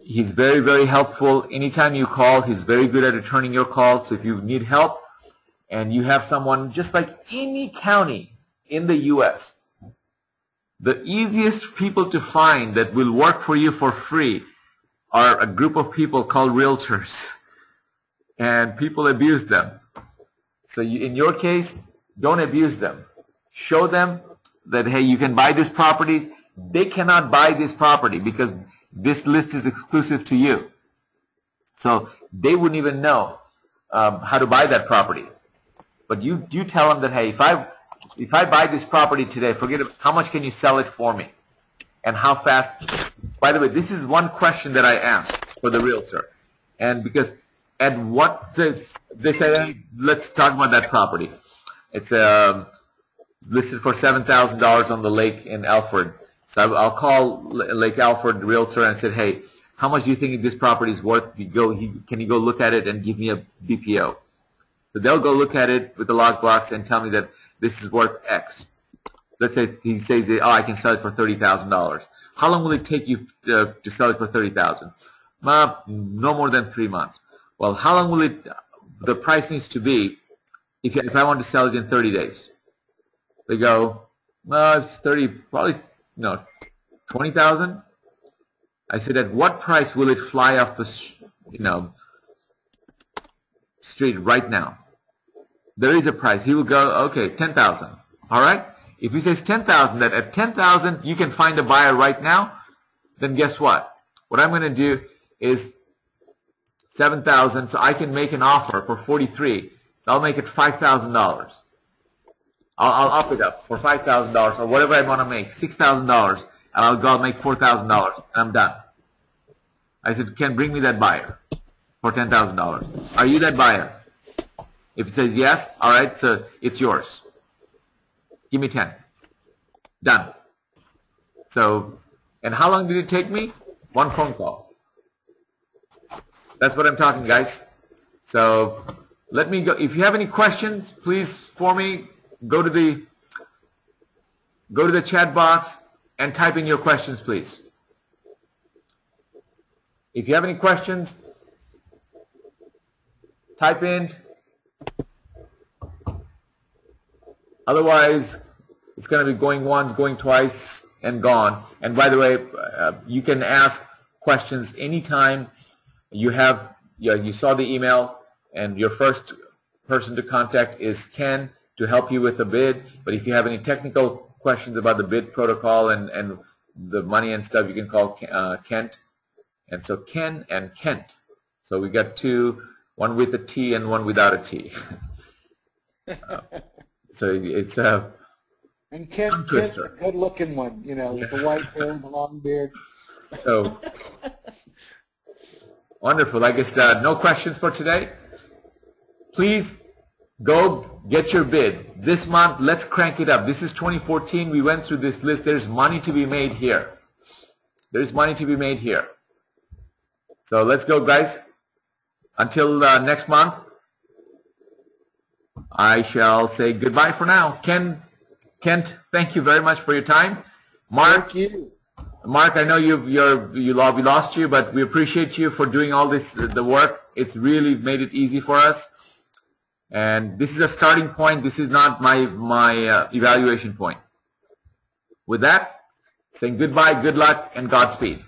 He's very, very helpful. Anytime you call, he's very good at returning your call. So if you need help and you have someone, just like any county in the U.S., the easiest people to find that will work for you for free are a group of people called realtors. And people abuse them. So in your case, don't abuse them. Show them that, hey, you can buy this property. They cannot buy this property because this list is exclusive to you. So they wouldn't even know how to buy that property. But you tell them that, hey, if I buy this property today, forget it, how much can you sell it for me? And how fast? By the way, this is one question that I asked for the realtor. And because at what they said, hey, let's talk about that property. It's listed for $7,000 on the lake in Alfred. So I'll call Lake Alfred realtor and said, hey, how much do you think this property is worth? Can you go look at it and give me a BPO? So they'll go look at it with the logbox and tell me that this is worth X. Let's say he says, oh, I can sell it for $30,000. How long will it take you to sell it for $30,000? No more than 3 months. Well, how long will the price needs to be if I want to sell it in 30 days? They go, no, it's 30, probably, 20,000. I said, at what price will it fly off the, street right now? There is a price. He will go, okay, 10,000. All right? If he says 10,000, that at 10,000 you can find a buyer right now, then guess what? What I'm going to do is 7,000, so I can make an offer for 43. So I'll make it $5,000. I'll up it up for $5,000 or whatever I want to make, $6,000, and I'll go make $4,000, and I'm done. I said, Ken, bring me that buyer for $10,000. Are you that buyer? If it says yes, all right, so it's yours. Give me 10. Done. So, and how long did it take me? One phone call. That's what I'm talking, guys. So let me go. If you have any questions, please for me go to the chat box and type in your questions, please. If you have any questions, type in. Otherwise, it's going to be going once, going twice, and gone. And by the way, you can ask questions anytime. You saw the email, and your first person to contact is Ken to help you with the bid. But if you have any technical questions about the bid protocol and the money and stuff, you can call Kent. And so Ken and Kent. So we got two, one with a T and one without a T. So it's and Kent's a good-looking one, with the white hair and the long beard. So wonderful. I guess no questions for today. Please go get your bid. This month, let's crank it up. This is 2014. We went through this list. There's money to be made here. There's money to be made here. So let's go, guys. Until next month, I shall say goodbye for now. Kent, thank you very much for your time. Mark, Thank you. Mark, I know we lost you, but we appreciate you for doing all this, the work. It's really made it easy for us. And this is a starting point. This is not my evaluation point. With that, saying goodbye, good luck, and Godspeed.